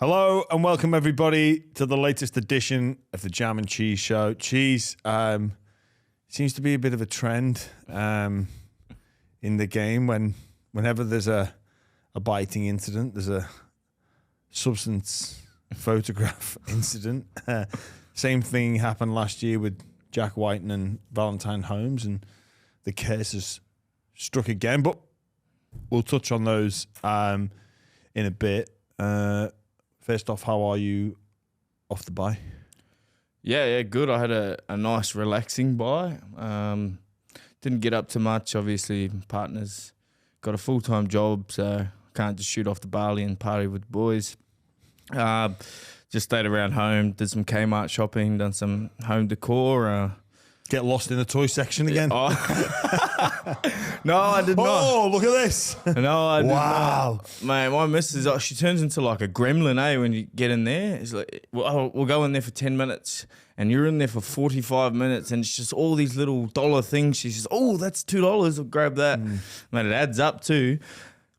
Hello and welcome everybody to the latest edition of the Jam and Cheese Show. Cheese seems to be a bit of a trend in the game whenever there's a biting incident, there's a substance photograph incident. Same thing happened last year with Jack Whiten and Valentine Holmes, and the case has struck again, but we'll touch on those in a bit. First off, how are you off the bye? Yeah, good. I had a nice relaxing bye. Didn't get up too much. Obviously, partner's got a full-time job, so can't just shoot off the Bali and party with the boys. Just stayed around home, did some Kmart shopping, done some home decor. Get lost in the toy section again? No, I did not. Oh, look at this. No, I did Wow. not. Man, my missus, she turns into like a gremlin, when you get in there. It's like, we'll go in there for 10 minutes and you're in there for 45 minutes and it's just all these little dollar things. She says, oh, that's $2. I'll grab that. Man, it adds up too.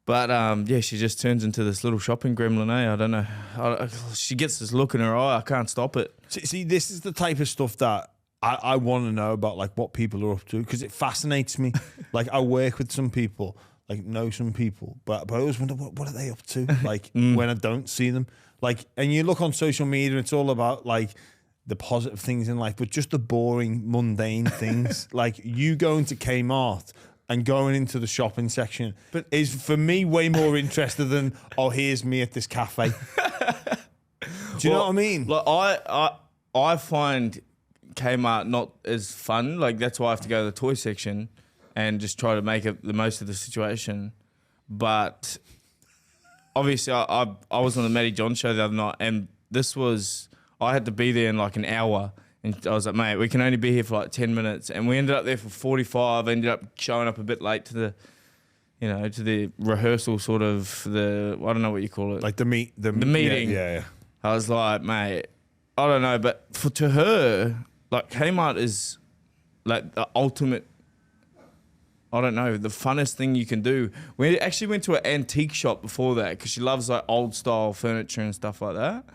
But yeah, she just turns into this little shopping gremlin, I don't know. She gets this look in her eye. I can't stop it. See, this is the type of stuff that I want to know about, like what people are up to, because it fascinates me. Like I work with some people, like know some people, but I always wonder what are they up to, like when I don't see them. Like, and you look on social media, it's all about like the positive things in life, but just the boring, mundane things. Like you going to Kmart and going into the shopping section, but is for me way more interested than, oh, here's me at this cafe. Do you know what I mean? Like I find Kmart not as fun. Like that's why I have to go to the toy section and just try to make it the most of the situation. But obviously I was on the Matty John show the other night, and I had to be there in like an hour, and I was like, mate, we can only be here for like 10 minutes, and we ended up there for 45. Ended up showing up a bit late to the rehearsal, sort of I don't know what you call it, Like the meeting. Yeah. I was like, mate, I don't know, but to her, like Kmart is like the ultimate, I don't know, the funnest thing you can do. We actually went to an antique shop before that because she loves like old style furniture and stuff like that.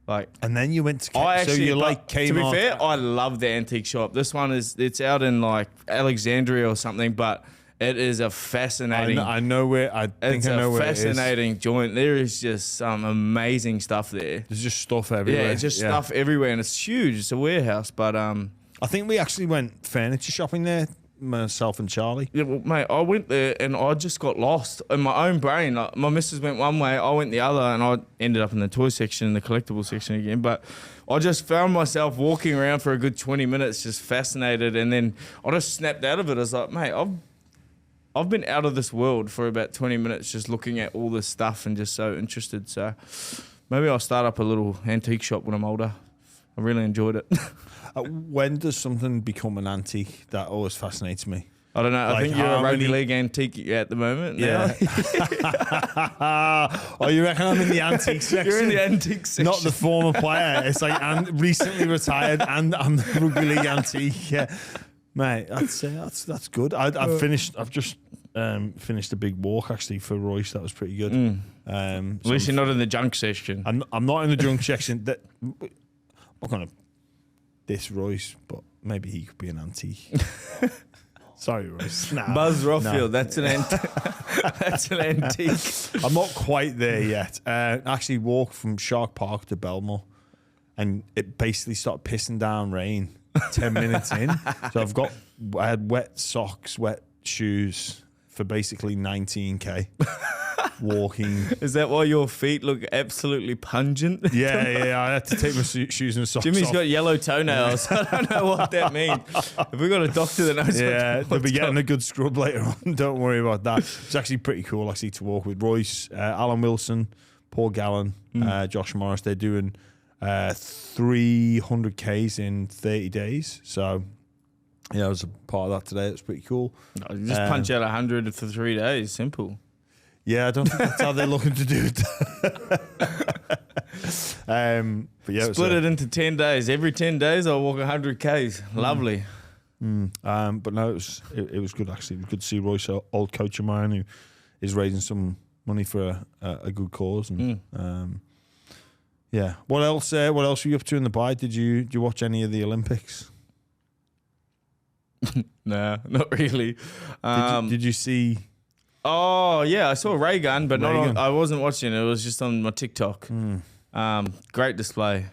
Like, and then you went to Kmart. So you like Kmart. To be fair, I love the antique shop. This one it's out in like Alexandria or something, but it is a fascinating. I know where. I think I know where it is. It's a fascinating joint. There is just some amazing stuff there. There's just stuff everywhere. Yeah, just stuff everywhere, and it's huge. It's a warehouse, but I think we actually went furniture shopping there, myself and Charlie. Yeah, well, mate, I went there and I just got lost in my own brain. Like, my missus went one way, I went the other, and I ended up in the toy section, the collectible section again. But I just found myself walking around for a good 20 minutes, just fascinated, and then I just snapped out of it. I was like, mate, I've been out of this world for about 20 minutes just looking at all this stuff and just so interested. So maybe I'll start up a little antique shop when I'm older. I really enjoyed it. When does something become an antique? That always fascinates me. I don't know. I think you're a rugby league antique at the moment. Yeah. Oh, you reckon I'm in the antique section? You're in the antique section. Not the former player. It's like I'm recently retired and I'm the rugby league antique. Yeah. Mate, that's good. I've just finished a big walk actually for Royce. That was pretty good. At least you're not in the junk section. I'm not in the junk section. I'm not gonna diss Royce, but maybe he could be an antique. Sorry, Royce. Nah, Buzz Rothfield, that's an antique. That's an antique. I'm not quite there yet. Actually walked from Shark Park to Belmore, and it basically started pissing down rain 10 minutes in. So I had wet socks, wet shoes for basically 19k walking. Is that why your feet look absolutely pungent? Yeah. I had to take my shoes and socks Jimmy's off. got yellow toenails. I don't know what that means. Have we got a doctor that knows? Yeah, they'll be getting a good scrub later on. Don't worry about that. It's actually pretty cool actually to walk with Royce, Alan Wilson, Paul Gallen, Josh Morris. They're doing 300Ks in 30 days. So yeah, I was a part of that today. It was pretty cool. No, you just punch out 100 for 3 days. Simple. Yeah, I don't think that's how they're looking to do it. But yeah, split it into 10 days. Every 10 days, I'll walk 100 Ks. Lovely. But no, it was good actually. It was good to see Royce, an old coach of mine, who is raising some money for a good cause, and Yeah. What else? What else were you up to in the bye? Did you watch any of the Olympics? Nah, not really. Did you see? Oh yeah, I saw Raygun, but Raygun. I wasn't watching it. It was just on my TikTok. Great display.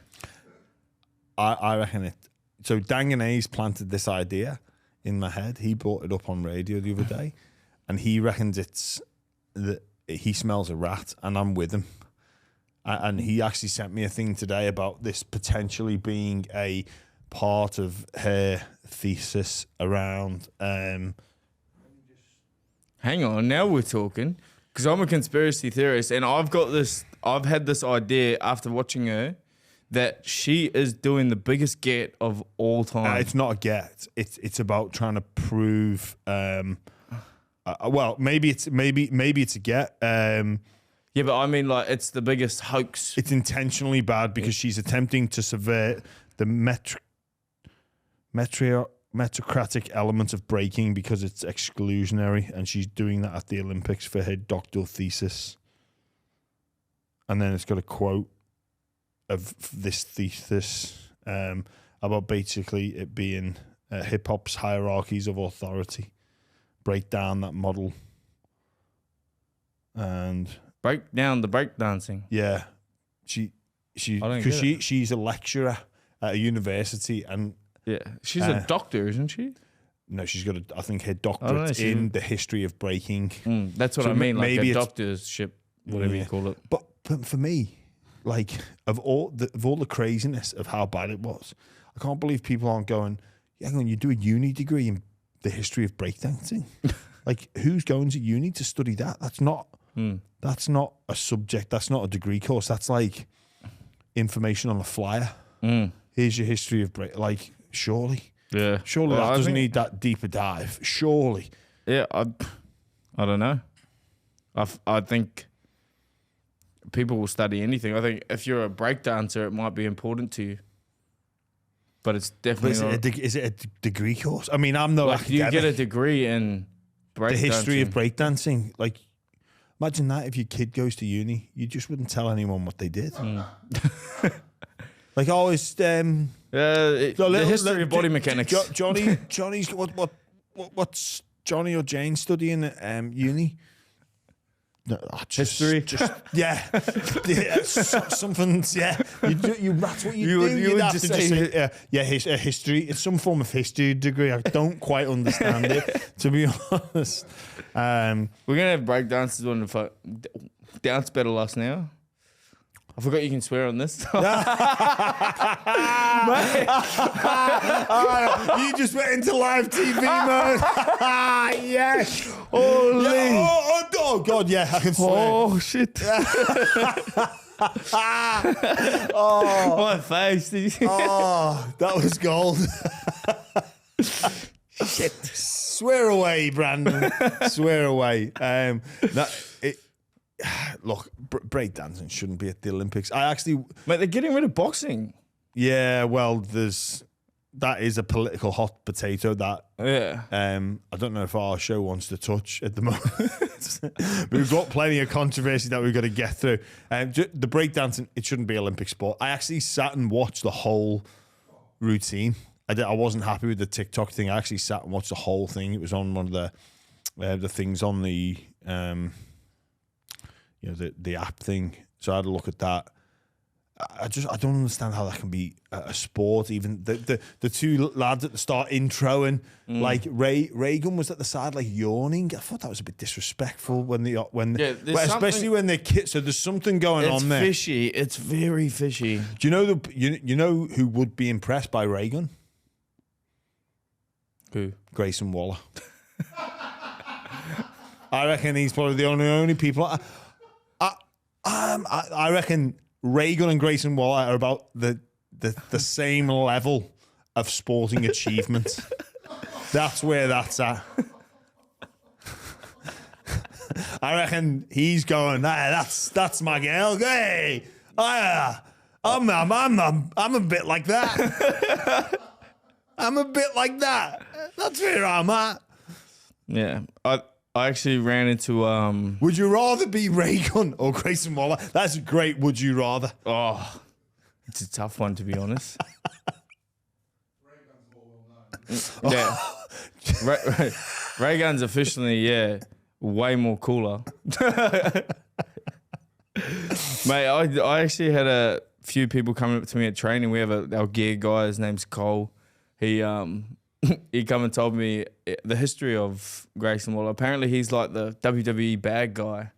I reckon it. So Danganese planted this idea in my head. He brought it up on radio the other day, and he reckons it's that he smells a rat, and I'm with him. And he actually sent me a thing today about this potentially being a part of her thesis around. Hang on, now we're talking. Because I'm a conspiracy theorist, and I've had this idea after watching her that she is doing the biggest get of all time. It's not a get. It's about trying to prove. Well, maybe it's a get. Yeah, but I mean, like, it's the biggest hoax. It's intentionally bad because she's attempting to subvert the meritocratic element of breaking because it's exclusionary, and she's doing that at the Olympics for her doctoral thesis. And then it's got a quote of this thesis about basically it being hip hop's hierarchies of authority, break down that model, and break down the breakdancing. Yeah, she's a lecturer at a university, and yeah, she's a doctor, isn't she? No, she's got I think her doctorate in the history of breaking. That's what I mean, like maybe a doctorship, whatever you call it. But for me, like of all the craziness of how bad it was, I can't believe people aren't going, yeah, hang on, you do a uni degree in the history of breakdancing. Like, who's going to uni to study that? That's not a subject. That's not a degree course. That's like information on a flyer. Here's your history of break. Like, surely. Yeah. Surely that doesn't need that deeper dive. Surely. Yeah, I don't know. I think people will study anything. I think if you're a breakdancer, it might be important to you. But it's definitely is it a degree course? I mean, I'm no like academic. you get a degree in breakdancing. The history of breakdancing. Like, imagine that if your kid goes to uni, you just wouldn't tell anyone what they did. Like, oh, it's the history of body mechanics. Johnny's what's Johnny or Jane studying at uni? No, history, something. Yeah, you. That's what you do. You would just say, history. It's some form of history degree. I don't quite understand it, to be honest. We're gonna have breakdancers on the dance battle us now. I forgot you can swear on this. You just went into live TV mode. Yes. Holy. Yeah. Oh, God, yeah, I can swear. Oh, shit. Oh. My face. Oh, that was gold. Shit. Swear away, Brandon. Swear away. Look, breakdancing shouldn't be at the Olympics. Mate, they're getting rid of boxing. Yeah, well, that is a political hot potato that I don't know if our show wants to touch at the moment. We've got plenty of controversy that we've got to get through. The breakdancing, it shouldn't be Olympic sport. I actually sat and watched the whole routine. I wasn't happy with the TikTok thing. I actually sat and watched the whole thing. It was on one of the things on the the app thing. So I had a look at that. I don't understand how that can be a sport. Even the two lads at the start introing, like Raygun was at the side like yawning. I thought that was a bit disrespectful especially when they're kids. So there's something going on there. It's fishy. It's very fishy. Do you know you know who would be impressed by Raygun? Who? Grayson Waller. I reckon he's probably the only people. I reckon Raygun and Grayson Waller are about the same level of sporting achievement. That's where that's at. I reckon he's going, that's my girl. Hey, I'm a bit like that. I'm a bit like that. That's where I'm at. Yeah. I actually ran into Would you rather be Raygun or Grayson Waller? That's great. Would you rather? Oh, It's a tough one, to be honest. Yeah. Raygun's officially, way more cooler. Mate, I actually had a few people coming up to me at training. We have our gear guy, his name's Cole. He he come and told me the history of Grayson Waller. Apparently he's like the WWE bad guy.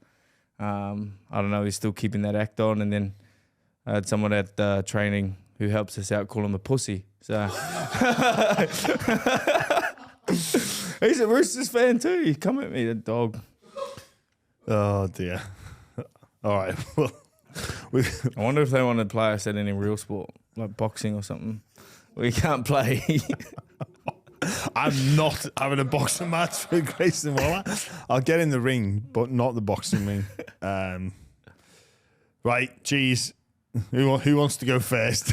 I don't know, he's still keeping that act on. And then I had someone at training who helps us out call him a pussy. So he's a Roosters fan too. He come at me, the dog. Oh dear. All right. Well, I wonder if they want to play us at any real sport, like boxing or something. We can't play. I'm not having a boxing match with Grayson Waller. I'll get in the ring, but not the boxing ring. Right, geez. Who wants to go first?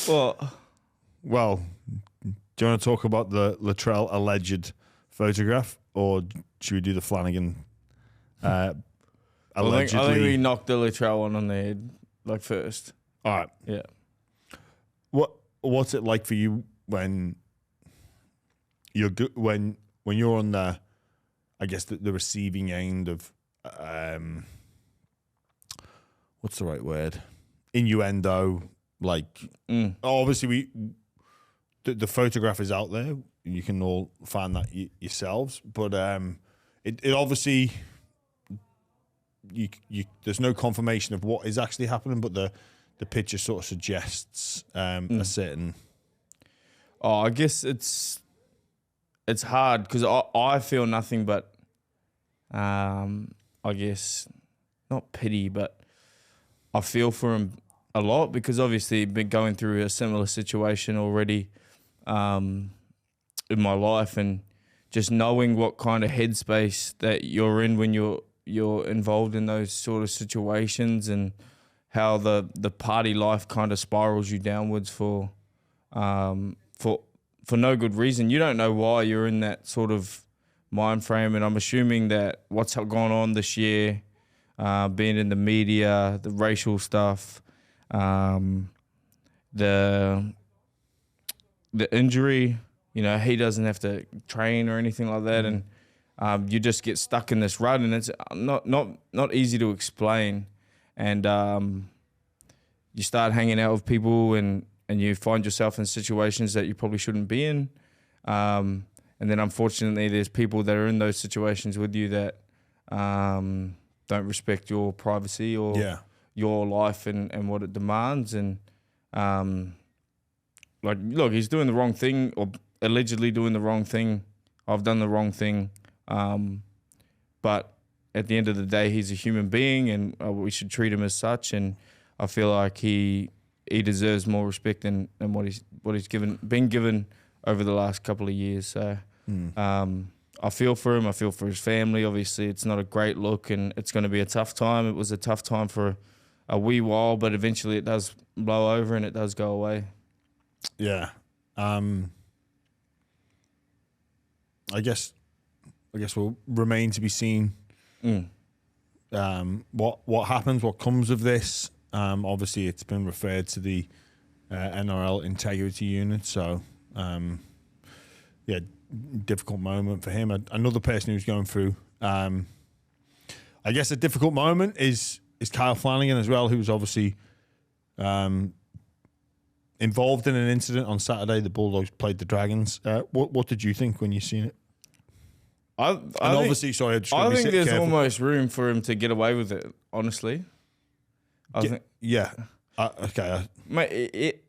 What? Well, do you want to talk about the Latrell alleged photograph, or should we do the Flanagan allegedly? I think we knocked the Latrell one on the head, like first. All right. Yeah. What's it like for you when you're when you're on the, I guess the receiving end of what's the right word? Innuendo. Like obviously the photograph is out there. You can all find that yourselves, but it obviously you there's no confirmation of what is actually happening, but the picture sort of suggests a certain. Oh, I guess it's hard because I feel nothing but, I guess, not pity, but I feel for him a lot because obviously been going through a similar situation already in my life, and just knowing what kind of headspace that you're in when you're involved in those sort of situations, and how the party life kind of spirals you downwards for no good reason. You don't know why you're in that sort of mind frame, and I'm assuming that what's gone on this year, being in the media, the racial stuff, the injury, he doesn't have to train or anything like that, and you just get stuck in this rut, and it's not easy to explain. And you start hanging out with people, and you find yourself in situations that you probably shouldn't be in. And then unfortunately, there's people that are in those situations with you that don't respect your privacy or your life and what it demands. And look, he's doing the wrong thing, or allegedly doing the wrong thing. I've done the wrong thing. But at the end of the day, he's a human being, and we should treat him as such. And I feel like he deserves more respect than what he's been given over the last couple of years. So I feel for him. I feel for his family. Obviously, it's not a great look, and it's going to be a tough time. It was a tough time for a wee while, but eventually it does blow over and it does go away. Yeah. I guess will remain to be seen. What happens, what comes of this. Obviously, it's been referred to the NRL integrity unit. So, difficult moment for him. Another person who's going through, I guess, a difficult moment is Kyle Flanagan as well, who's obviously involved in an incident on Saturday. The Bulldogs played the Dragons. What did you think when you seen it? I think there's careful. almost room for him to get away with it, honestly. Okay. Mate,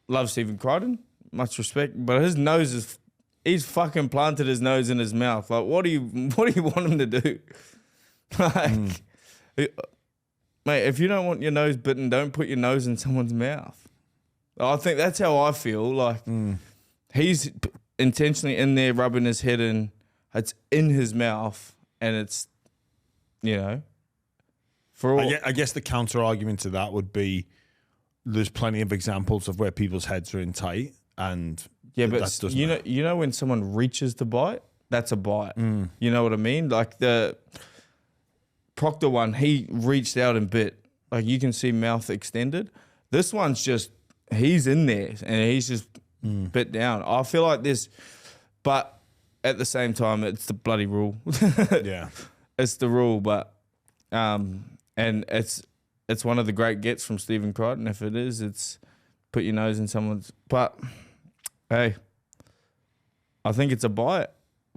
love Stephen Crichton, much respect, but his nose he's fucking planted his nose in his mouth. Like, what do you want him to do? Mate, if you don't want your nose bitten, don't put your nose in someone's mouth. I think that's how I feel. Like, he's intentionally in there rubbing his head in. It's in his mouth, and it's, for all. I guess the counter argument to that would be there's plenty of examples of where people's heads are in tight, and but you know when someone reaches to bite, that's a bite. You know what I mean? Like the Proctor one, he reached out and bit, Like you can see mouth extended. This one's just, he's in there and he's just bit down. I feel like this, but at the same time, it's the bloody rule. Yeah. It's the rule, but, and it's one of the great gets from Stephen Crichton. If it is, it's put your nose in someone's, but hey, I think it's a bite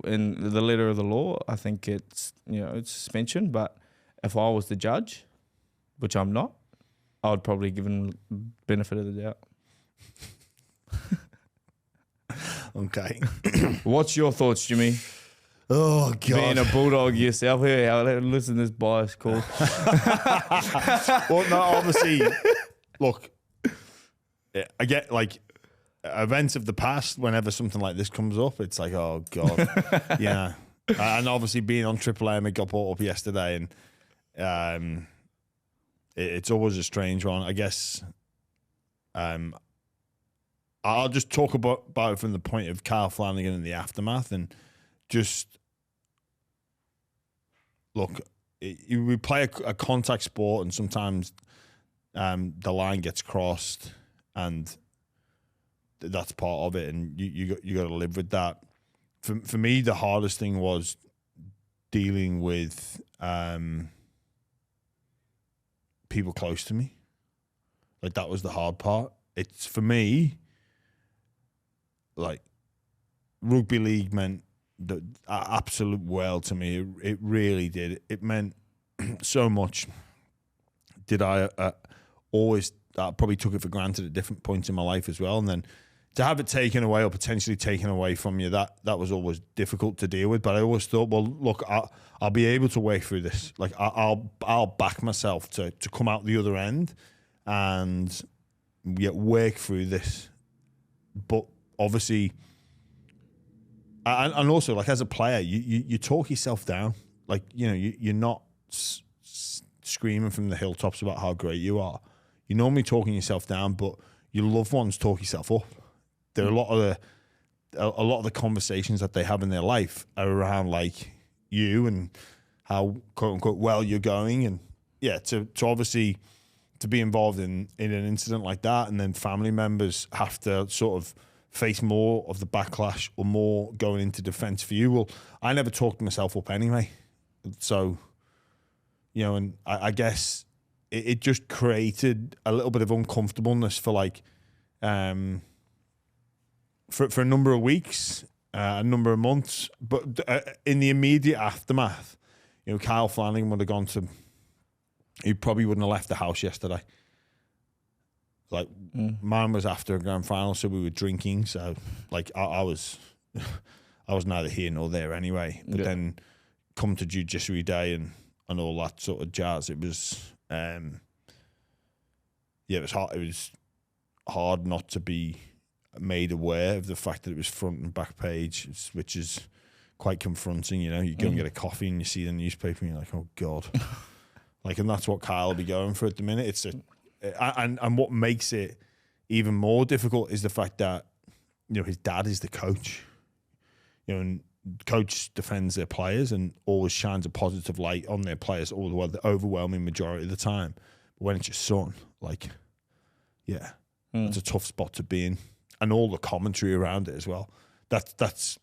in the letter of the law. I think it's, it's suspension, but if I was the judge, which I'm not, I would probably give him benefit of the doubt. Okay. What's your thoughts, Jimmy? Oh, God. Being a bulldog yourself, here, listen to this bias call. Well, no, obviously, look, I get like events of the past. Whenever something like this comes up, it's like, oh God, yeah. And obviously, being on Triple M, it got brought up yesterday, and it's always a strange one. I guess I'll just talk about it from the point of Kyle Flanagan and the aftermath, and just look. We play a contact sport, and sometimes the line gets crossed, and that's part of it, and you got to live with that. For me, the hardest thing was dealing with people close to me. Like, that was the hard part. It's, for me, like, rugby league meant the absolute world to me. It really did. It meant so much. Did I always? I probably took it for granted at different points in my life as well, and then to have it taken away or potentially taken away from you, that was always difficult to deal with. But I always thought, well, look, I'll be able to work through this. Like, I'll back myself to come out the other end and work through this. But obviously, and also, like, as a player, you talk yourself down. Like, you're not screaming from the hilltops about how great you are. You're normally talking yourself down, but your loved ones talk yourself up. There are a lot of the conversations that they have in their life are around, like, you and how quote unquote well you're going, and to obviously to be involved in an incident like that, and then family members have to sort of face more of the backlash or more going into defense for you. Well, I never talked myself up anyway, so and I guess it just created a little bit of uncomfortableness for, like, for a number of weeks, a number of months. But in the immediate aftermath, Kyle Flanagan would have gone to, he probably wouldn't have left the house yesterday. Like, mine was after a grand final, so we were drinking. So, like, I was neither here nor there anyway. But then come to Judiciary Day and all that sort of jazz, it was, it was hard. It was hard not to be made aware of the fact that it was front and back page, which is quite confronting. You go and get a coffee and you see the newspaper and you're like, oh God. Like, and that's what Kyle will be going for at the minute. And what makes it even more difficult is the fact that, his dad is the coach. And coach defends their players and always shines a positive light on their players the overwhelming majority of the time. But when it's your son, like, it's a tough spot to be in. And all the commentary around it as well. That's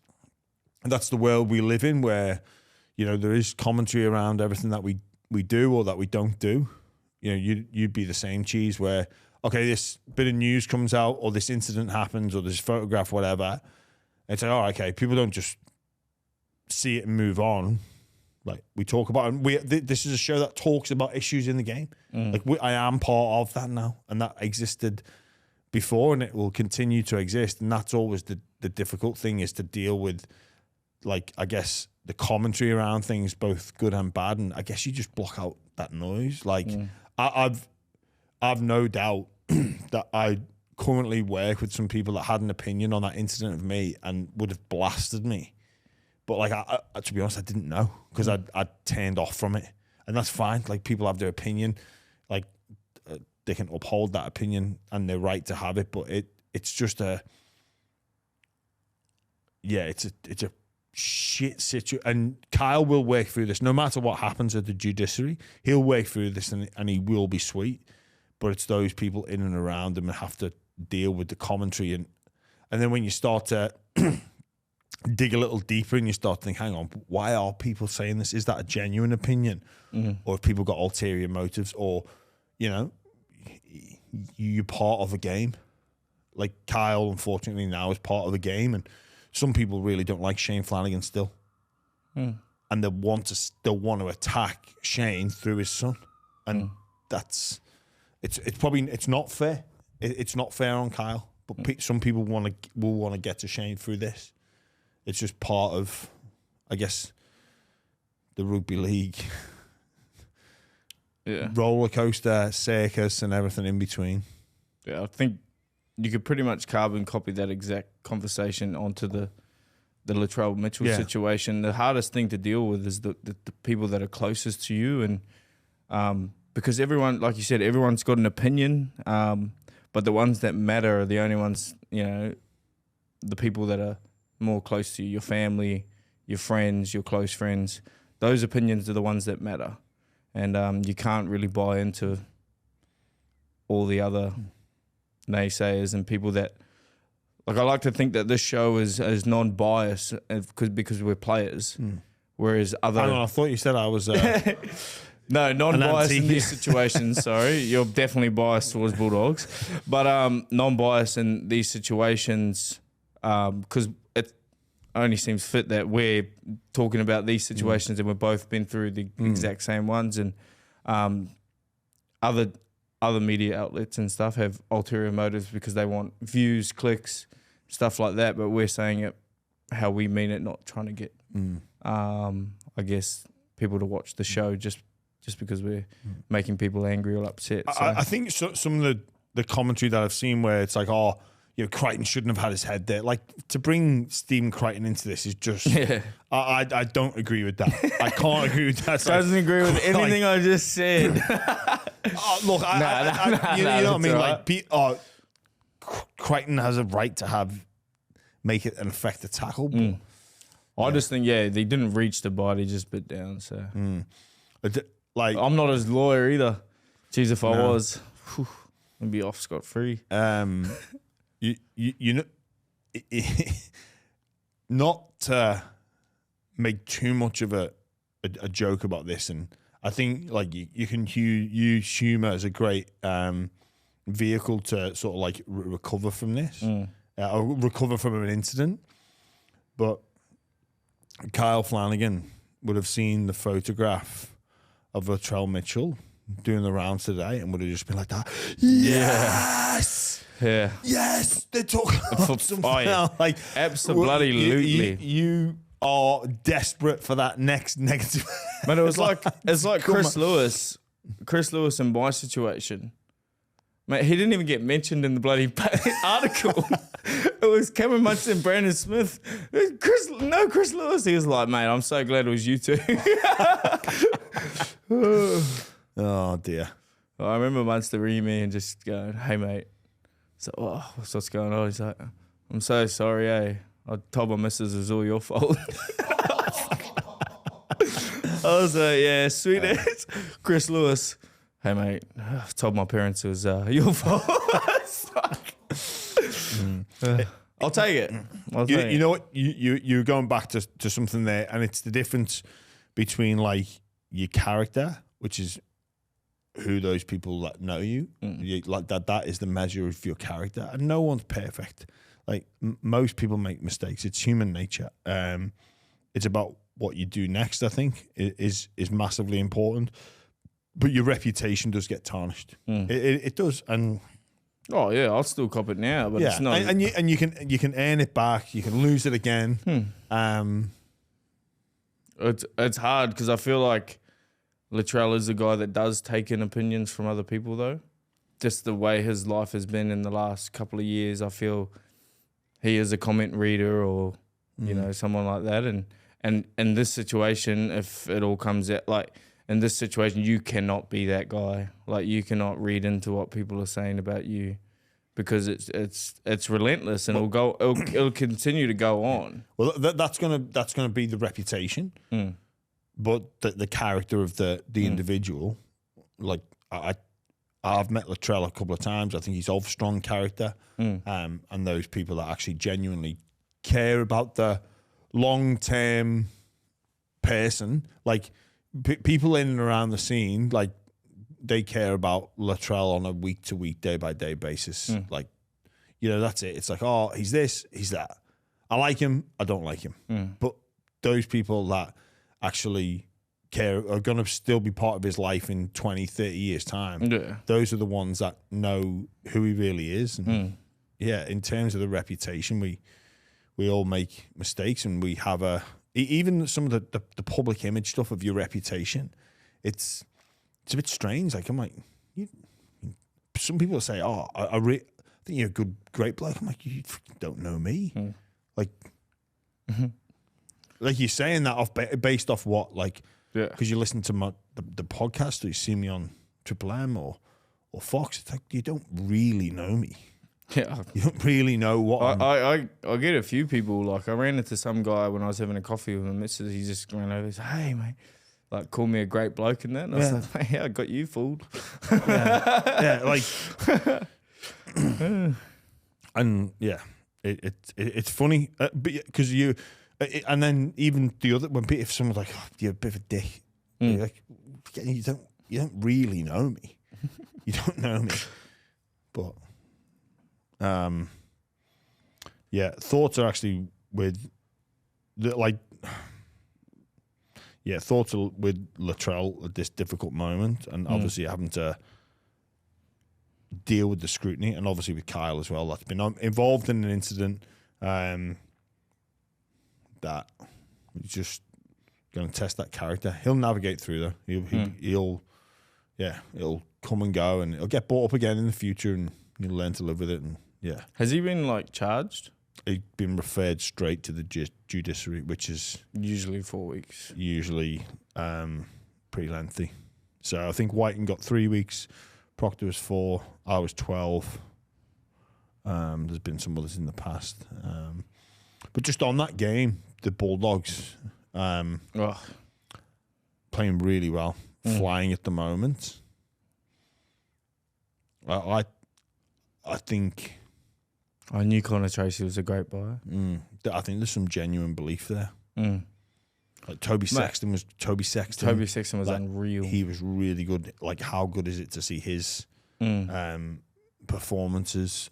the world we live in, where, there is commentary around everything that we do or that we don't do. You'd be the same, Cheese, where, okay, this bit of news comes out or this incident happens or this photograph, whatever. It's like, oh, okay, people don't just see it and move on. Like, we talk about it. This is a show that talks about issues in the game. Like, I am part of that now, and that existed before, and it will continue to exist. And that's always the difficult thing, is to deal with, like, I guess, the commentary around things, both good and bad. And I guess you just block out that noise. Like, I've no doubt that I currently work with some people that had an opinion on that incident of me and would have blasted me. But, like, I to be honest, I didn't know, because I turned off from it. And that's fine. Like, people have their opinion. Like, they can uphold that opinion and their right to have it. But it's just it's a shit situation. And Kyle will work through this. No matter what happens at the judiciary, he'll work through this and he will be sweet. But it's those people in and around him that have to deal with the commentary. And then when you start to dig a little deeper and you start to think, hang on, why are people saying this? Is that a genuine opinion? Or have people got ulterior motives? Or, you know, you're part of a game. Like Kyle, unfortunately, now is part of the game. And some people really don't like Shane Flanagan still. And they want to attack Shane through his son. And that's, it's not fair. It's not fair on Kyle. But some people will want to get to Shane through this. It's just part of, I guess, the rugby league roller coaster circus and everything in between. Yeah, I think you could pretty much carbon copy that exact conversation onto the Latrell Mitchell situation. The hardest thing to deal with is the people that are closest to you, and because everyone, like you said, everyone's got an opinion, but the ones that matter are the only ones, you know, the people that are more close to you, your family, your friends, your close friends. Those opinions are the ones that matter. And you can't really buy into all the other naysayers and people that, like, I like to think that this show is non-biased because we're players, whereas other... Hang on, I thought you said I was... No, non-biased in these situations, sorry. You're definitely biased towards Bulldogs. But non-biased in these situations, because it only seems fit that we're talking about these situations and we've both been through the exact same ones. And other media outlets and stuff have ulterior motives because they want views, clicks, stuff like that. But we're saying it how we mean it, not trying to get, I guess, people to watch the show just because we're making people angry or upset. So. I think some of the commentary that I've seen where it's like, oh, you know, Crichton shouldn't have had his head there. Like, to bring Stephen Crichton into this is just... Yeah. I don't agree with that. I can't agree with that. Doesn't agree with anything I just said. Look, you know what I mean? Right. Like, Crichton has a right to make it an effective tackle. I just think, they didn't reach the body, just bit down. So, like, I'm not his lawyer either. Jeez, if I was, I'd be off scot-free. You know, not to make too much of a joke about this, and I think like you can use humor as a great vehicle to sort of like recover from this, or recover from an incident. But Kyle Flanagan would have seen the photograph of Latrell Mitchell doing the rounds today and would have just been like that. Yes. Yeah. Yes. They're talking about something now. Like, absolutely. You are desperate for that next negative. But it's like Chris Lewis. Chris Lewis in my situation. Mate, he didn't even get mentioned in the bloody article. It was Cameron Munson and Brandon Smith. Chris Lewis. He was like, mate, I'm so glad it was you two. Oh, dear. I remember Munster ringing me and just going, hey, mate. So, what's going on? He's like, I'm so sorry, I told my missus it was all your fault. I was like, yeah, sweet ass. Chris Lewis. Hey, mate, I told my parents it was your fault. I'll take it. You know what? You're going back to something there, and it's the difference between like your character, which is who those people that know you, like that is the measure of your character, and no one's perfect. Like most people make mistakes. It's human nature. It's about what you do next. I think is massively important. But your reputation does get tarnished. It does, and oh yeah, I'll still cop it now. But it's not, and you can earn it back. You can lose it again. It's hard because I feel like Latrell is a guy that does take in opinions from other people, though. Just the way his life has been in the last couple of years, I feel he is a comment reader or you know, someone like that. And in this situation, if it all comes out like. In this situation, you cannot be that guy. Like, you cannot read into what people are saying about you because it's relentless and it'll continue to go on. Well, that's gonna be the reputation, but the character of the individual, like I've met Latrell a couple of times. I think he's of strong character, and those people that actually genuinely care about the long-term person, like people in and around the scene, like they care about Latrell on a week-to-week, day-by-day basis. Like, that's it. It's like, oh, he's this, he's that. I like him, I don't like him. But those people that actually care are going to still be part of his life in 20, 30 years' time. Yeah. Those are the ones that know who he really is. And in terms of the reputation, we all make mistakes, and we have even some of the public image stuff of your reputation, it's a bit strange. Like, I'm like, some people say, oh, I think you're a great bloke. I'm like, you don't know me. Like, like you're saying that based off what? Like, because you listen to the podcast, or you see me on Triple M or Fox. It's like, you don't really know me. Yeah, you don't really know what I get a few people. Like, I ran into some guy when I was having a coffee with my missus. He just ran over and said, hey, mate, like, call me a great bloke and that. And I was like, mate, I got you fooled. Like, and it's funny, because you, and then even the other, if someone's like, oh, you're a bit of a dick, you're like, you don't really know me. You don't know me, but. Thoughts are actually with thoughts are with Latrell at this difficult moment, and obviously having to deal with the scrutiny, and obviously with Kyle as well. That's been involved in an incident that he's just going to test that character. He'll navigate through though. He'll come and go, and he'll get brought up again in the future, and he'll learn to live with it. And has he been like charged? He's been referred straight to the judiciary, which is usually 4 weeks. Usually pretty lengthy. So I think Whiten got 3 weeks, Proctor was 4, I was 12. There's been some others in the past. But just on that game, the Bulldogs playing really well, flying at the moment. I think... I knew Connor Tracy was a great buyer. I think there's some genuine belief there. Like Toby Sexton was unreal. He was really good. Like, how good is it to see his performances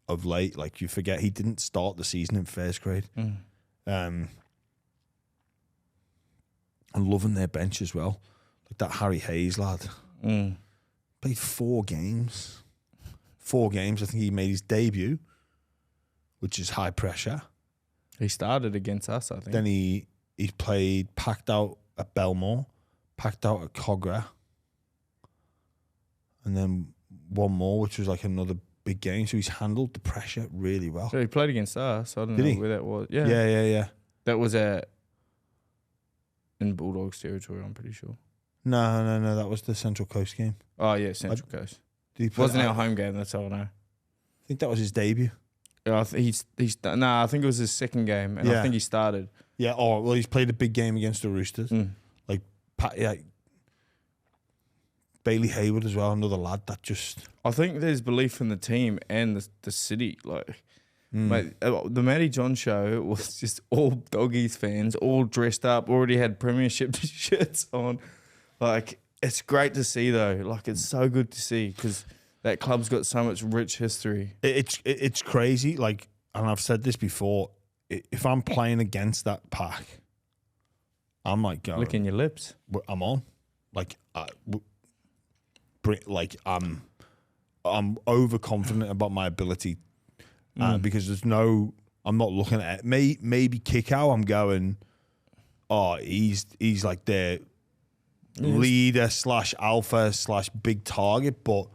of late? Like, you forget he didn't start the season in first grade. And loving their bench as well. Like that Harry Hayes lad. Played 4 games. 4 games. I think he made his debut, which is high pressure. He started against us, I think. Then he played, packed out at Belmore, packed out at Cogra, and then one more, which was like another big game. So he's handled the pressure really well. So he played against us. I don't know where that was. Yeah. Yeah. That was in Bulldogs territory, I'm pretty sure. No. That was the Central Coast game. Oh, yeah, Central Coast. Wasn't our home game, that's all I know. I think that was his debut. Yeah, I think it was his second game, and I think he started. Yeah, well, he's played a big game against the Roosters. Like Bailey Hayward as well, another lad that just... I think there's belief in the team and the city. Like, mate, the Matty John show was just all Doggies fans, all dressed up, already had premiership shirts on. Like, it's great to see, though. Like, it's so good to see, because that club's got so much rich history. It's crazy. Like, and I've said this before, if I'm playing against that pack, I'm like going... Licking your lips. I'm on. Like, I'm overconfident about my ability because I'm not looking at it. Maybe kick out, I'm going, oh, he's like their leader / alpha / big target, but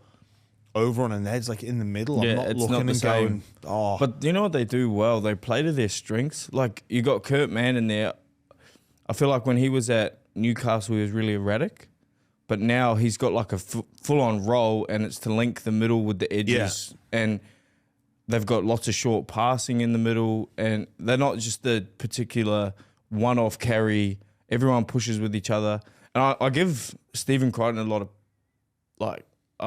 over on an edge, like in the middle, I'm not looking and going, oh. But you know what they do well? They play to their strengths. Like, you got Kurt Mann in there. I feel like when he was at Newcastle, he was really erratic. But now he's got like a full-on role, and it's to link the middle with the edges. Yeah. And they've got lots of short passing in the middle, and they're not just the particular one-off carry. Everyone pushes with each other. And I give Stephen Crichton a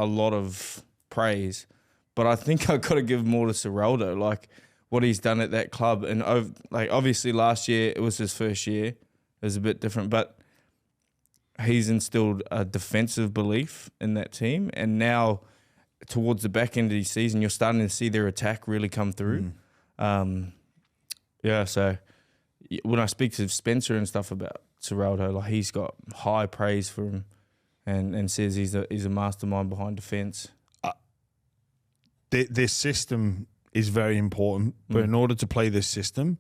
lot of praise, but I think I've got to give more to Seraldo, like what he's done at that club. And like obviously last year, it was his first year. It was a bit different, but he's instilled a defensive belief in that team. And now towards the back end of the season, you're starting to see their attack really come through. So when I speak to Spencer and stuff about Seraldo, like he's got high praise for him, and says he's a mastermind behind defence. This system is very important, but in order to play this system,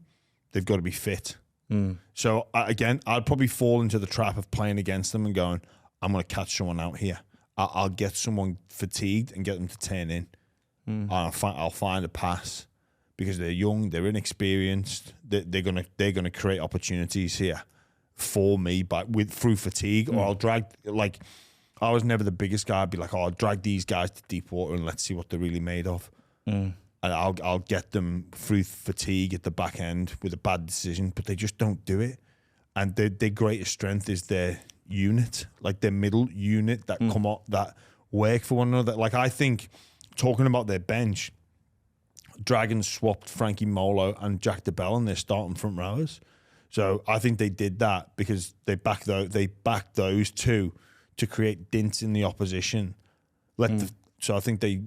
they've got to be fit. So again, I'd probably fall into the trap of playing against them and going, I'm going to catch someone out here. I'll get someone fatigued and get them to turn in. And I'll find a pass because they're young, they're inexperienced. They're gonna create opportunities here for me, through fatigue, or I'll drag. Like, I was never the biggest guy. I'd be like, I'll drag these guys to deep water and let's see what they're really made of. And I'll get them through fatigue at the back end with a bad decision, but they just don't do it. And their greatest strength is their unit, like their middle unit that come up, that work for one another. Like, I think, talking about their bench, Dragons swapped Frankie Molo and Jack DeBell in their starting front rowers. So I think they did that because they backed those two to create dints in the opposition. So I think they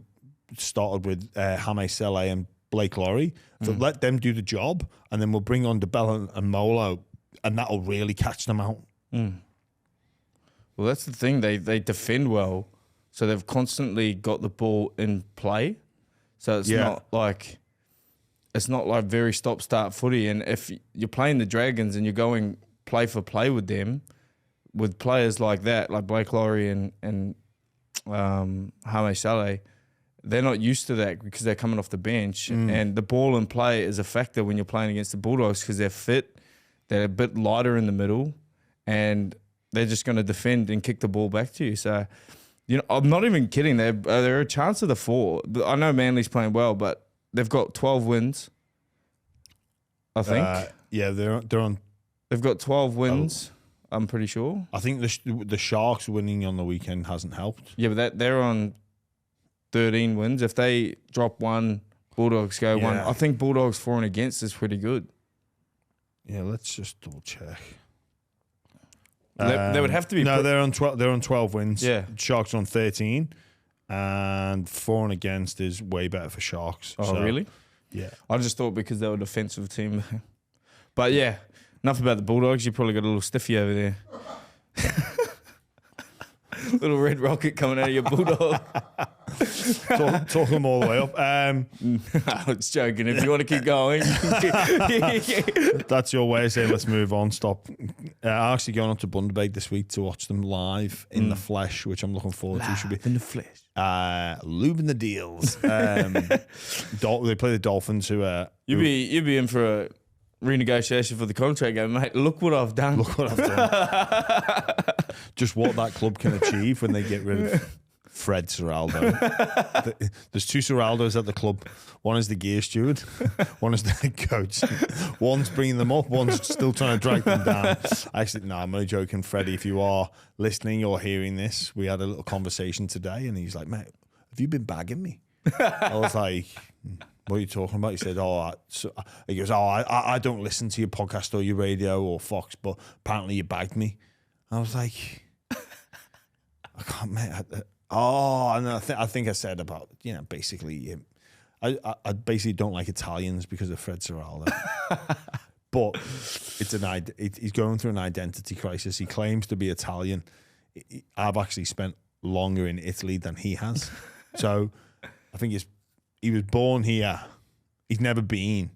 started with Hame Sele and Blake Laurie. So let them do the job, and then we'll bring on DeBell and Molo, and that'll really catch them out. Well, that's the thing. They defend well, so they've constantly got the ball in play. So it's not like very stop-start footy. And if you're playing the Dragons and you're going play for play with them, with players like that, like Blake Laurie and Hame Sele, they're not used to that because they're coming off the bench. And the ball in play is a factor when you're playing against the Bulldogs because they're fit, they're a bit lighter in the middle, and they're just going to defend and kick the ball back to you. So, you know, I'm not even kidding. They're a chance of the 4. I know Manly's playing well, but they've got 12 wins, I think. They're on. They've got 12 wins, I'm pretty sure. I think the Sharks winning on the weekend hasn't helped. Yeah, but they're on 13 wins. If they drop one, Bulldogs go one. I think Bulldogs for and against is pretty good. Yeah, let's just double check. They would have to be. No, they're on 12. They're on 12 wins. Yeah, Sharks on 13, and for and against is way better for Sharks. Oh, really? Yeah. I just thought because they were a defensive team. But yeah, enough about the Bulldogs. You probably got a little stiffy over there. Little red rocket coming out of your Bulldog. Talk them all the way up. I was joking. If you want to keep going. That's your way of saying let's move on. Stop. I'm actually going on to Bundaberg this week to watch them live in the flesh, which I'm looking forward to. Should be in the flesh. Lubing the deals. They play the Dolphins, who you'd be in for a renegotiation for the contract game, mate. Look what I've done. Look what I've done. Just what that club can achieve when they get rid of Fred Seraldo. There's 2 Seraldos at the club. One is the gear steward. One is the head coach. One's bringing them up. One's still trying to drag them down. Actually, no, I'm only joking. Freddie, if you are listening or hearing this, we had a little conversation today, and he's like, mate, have you been bagging me? I was like, what are you talking about? He said, he goes, I don't listen to your podcast or your radio or Fox, but apparently you bagged me. I was like, I can't, mate. And I think I said about, basically, I basically don't like Italians because of Fred Seraldo. But he's going through an identity crisis. He claims to be Italian. I've actually spent longer in Italy than he has. So I think he was born here. He's never been.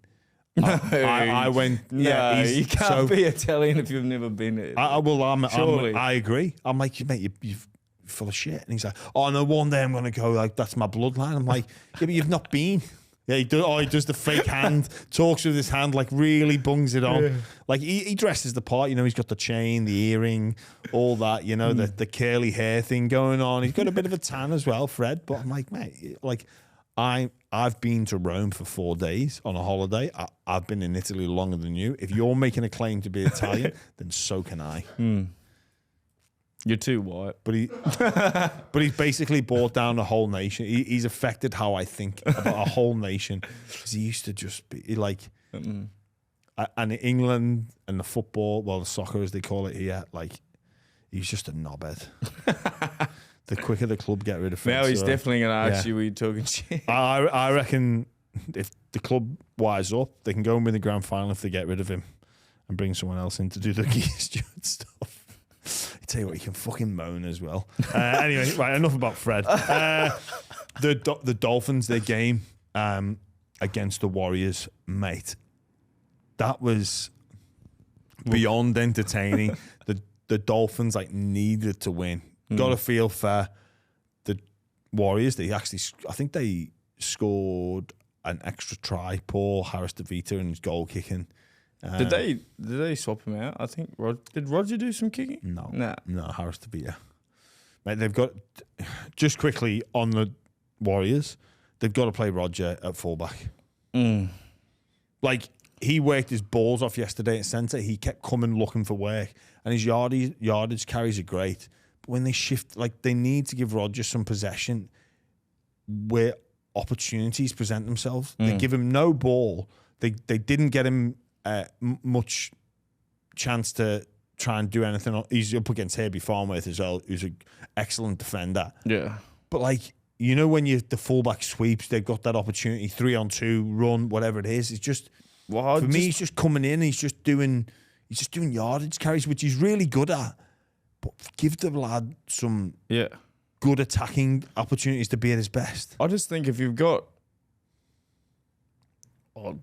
I went. No, you can't be Italian if you've never been. I agree. I'm like, mate, you're full of shit. And he's like, oh no, one day I'm gonna go. Like, that's my bloodline. I'm like, yeah, but you've not been. Yeah, he does the fake hand, talks with his hand, like really bungs it on. Yeah. Like he dresses the part, he's got the chain, the earring, all that, the curly hair thing going on. He's got a bit of a tan as well, Fred. But I'm like, mate, like I've been to Rome for 4 days on a holiday. I've been in Italy longer than you. If you're making a claim to be Italian, then so can I. You're too white. But he's basically brought down the whole nation. He's affected how I think about a whole nation. Because he used to just be like, and England and the football, well, the soccer as they call it here, like he's just a knobhead. The quicker the club get rid of him. Now he's definitely going to ask you, were you talking shit? I reckon if the club wise up, they can go and win the grand final if they get rid of him and bring someone else in to do the Keith Stewart stuff. I tell you what, he can fucking moan as well. Anyway, right, enough about Fred. The Dolphins, their game against the Warriors, mate, that was beyond entertaining. The Dolphins needed to win. Got to feel fair. The Warriors, I think they scored an extra try. Paul Harris DeVita and his goal kicking. Did they swap him out? I think did Roger do some kicking? No, Harris DeVita. Mate, they've got just quickly on the Warriors. They've got to play Roger at fullback. Like he worked his balls off yesterday at centre. He kept coming looking for work, and his yardage carries are great. But when they shift, they need to give Roger some possession where opportunities present themselves. They give him no ball. They didn't get him much chance to try and do anything. He's up against Herbie Farnworth as well, who's an excellent defender. Yeah. But when the fullback sweeps, they've got that opportunity, 3-on-2, run, whatever it is. It's just for me, he's just coming in. He's just doing yardage carries, which he's really good at. But give the lad some good attacking opportunities to be at his best. I just think if you've got a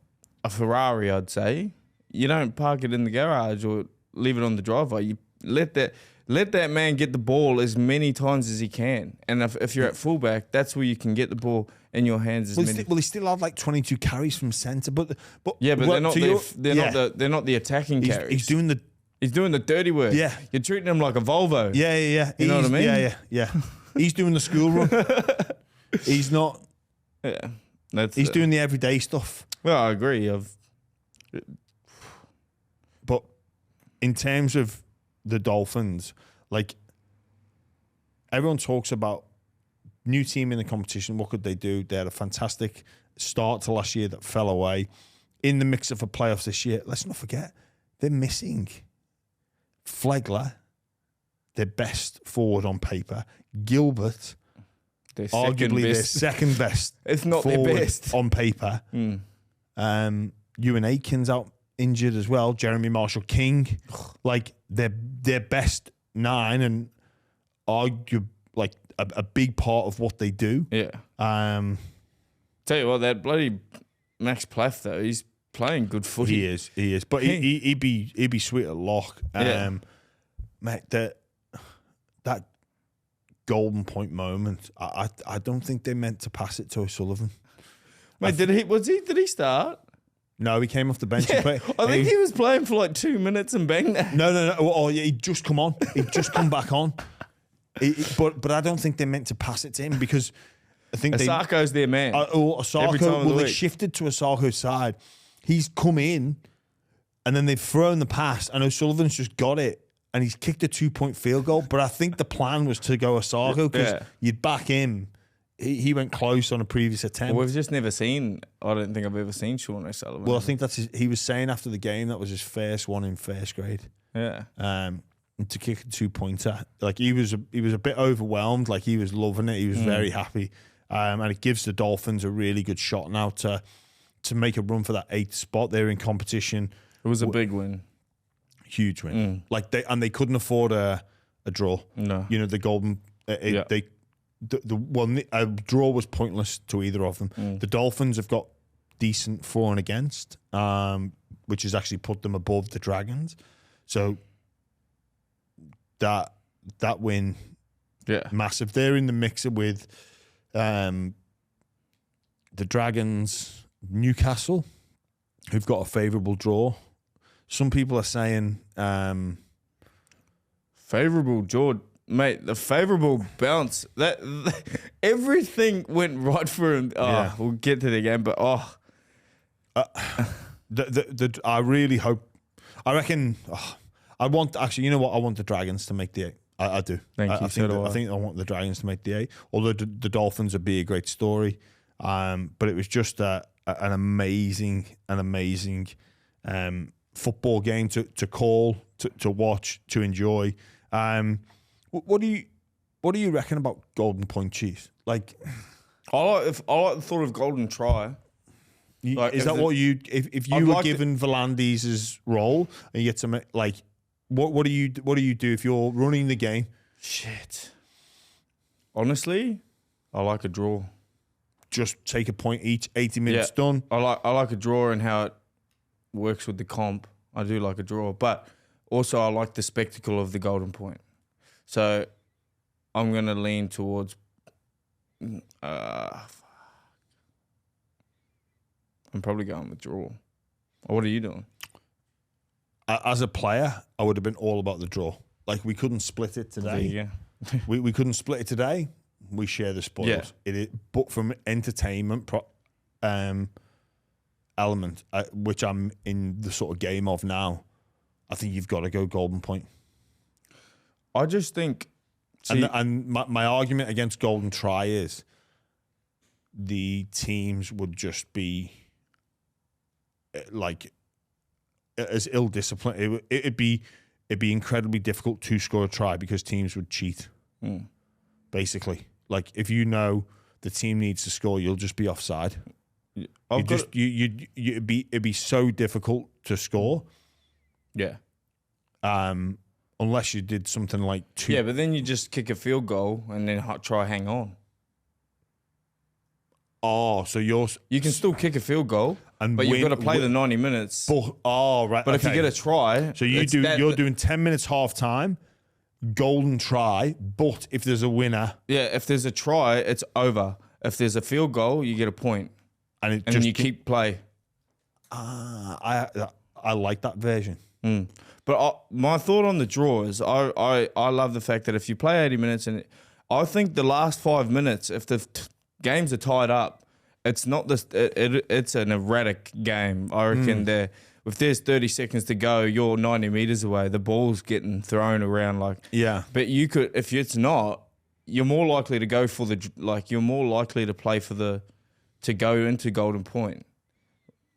Ferrari, I'd say, you don't park it in the garage or leave it on the driveway. You let that man get the ball as many times as he can. And if you're at fullback, that's where you can get the ball in your hands as many. He still had 22 carries from centre, but they're not the attacking carries. He's doing the dirty work. Yeah, you're treating him like a Volvo. Yeah. You know what I mean? Yeah. He's doing the school run. He's not. Yeah, he's doing the everyday stuff. Well, I agree. But in terms of the Dolphins, everyone talks about new team in the competition. What could they do? They had a fantastic start to last year that fell away. In the mix of a playoffs this year, let's not forget they're missing Flegler, their best forward on paper. Gilbert, arguably their second best, if not their best on paper. Ewan Aikens out injured as well. Jeremy Marshall King, their best 9 and argue a big part of what they do. Yeah. Tell you what, that bloody Max Plath though, he's playing good footy. He is. But he'd be sweet at lock. Mate, that golden point moment, I don't think they meant to pass it to O'Sullivan. Mate, did he start? No, he came off the bench. Yeah, I think he was playing for 2 minutes and banged that. No. Oh, yeah, he'd just come on. He'd just come back on. But I don't think they meant to pass it to him because I think Asarko's their man. They shifted to Asarko's side. He's come in and then they've thrown the pass and O'Sullivan's just got it and he's kicked a 2-point field goal. But I think the plan was to go Asarko because you'd back him. He went close on a previous attempt. Well, we've just never seen. I don't think I've ever seen Sean O'Sullivan. Well, I think he was saying after the game that was his first one in first grade. Yeah. To kick a 2-pointer, he was a bit overwhelmed. He was loving it. He was very happy, and it gives the Dolphins a really good shot now to make a run for that 8th spot. They're in competition. It was a big win, huge win. They couldn't afford a draw. No, the golden. A draw was pointless to either of them. The Dolphins have got decent for and against, which has actually put them above the Dragons. So that win, massive. They're in the mixer with the Dragons, Newcastle, who've got a favourable draw. Some people are saying favourable draw. mate, the favourable bounce, that everything went right for him. Oh, Yeah. we'll get to the game, but I really hope. I reckon. I want actually. You know what? I want the Dragons to make the 8. I do. Thank you. I think I want the Dragons to make the 8. Although the Dolphins would be a great story, but it was just an amazing football game to call, to watch, to enjoy. What do you reckon about Golden Point Chiefs? Like, I like the thought of golden try. is that what you? If you were given Volandis' role and you get to make, like, what do you do if you're running the game? Shit. Honestly, I like a draw. Just take a point each. 80 minutes done. I like a draw and how it works with the comp. I do like a draw, but also I like the spectacle of the golden point. So I'm gonna lean towards. I'm probably going with draw. What are you doing? As a player, I would have been all about the draw. Like, we couldn't split it today. Yeah. we couldn't split it today. We share the spoils. Yeah. But from entertainment element, which I'm in the sort of game of now, I think you've got to go Golden Point. I just think... and my argument against Golden Try is the teams would just be like as ill-disciplined. It'd be incredibly difficult to score a try because teams would cheat, basically. Like, if you know the team needs to score, you'll just be offside. It'd be so difficult to score. Yeah. Unless you did something like 2. Yeah, but then you just kick a field goal and then try hang on. Oh, so you can still kick a field goal, but you've got to play the 90 minutes. Right. But if you get a try, so you're doing 10 minutes half time, golden try. But if there's a winner, if there's a try, it's over. If there's a field goal, you get a point, and then you keep play. I like that version. But my thought on the draw is I love the fact that if you play 80 minutes, and I think the last 5 minutes, if the games are tied up, it's not this. It's an erratic game. I reckon if there's 30 seconds to go, you're 90 meters away. The ball's getting thrown around But you could, if it's not, you're more likely to go for you're more likely to play to go into Golden Point.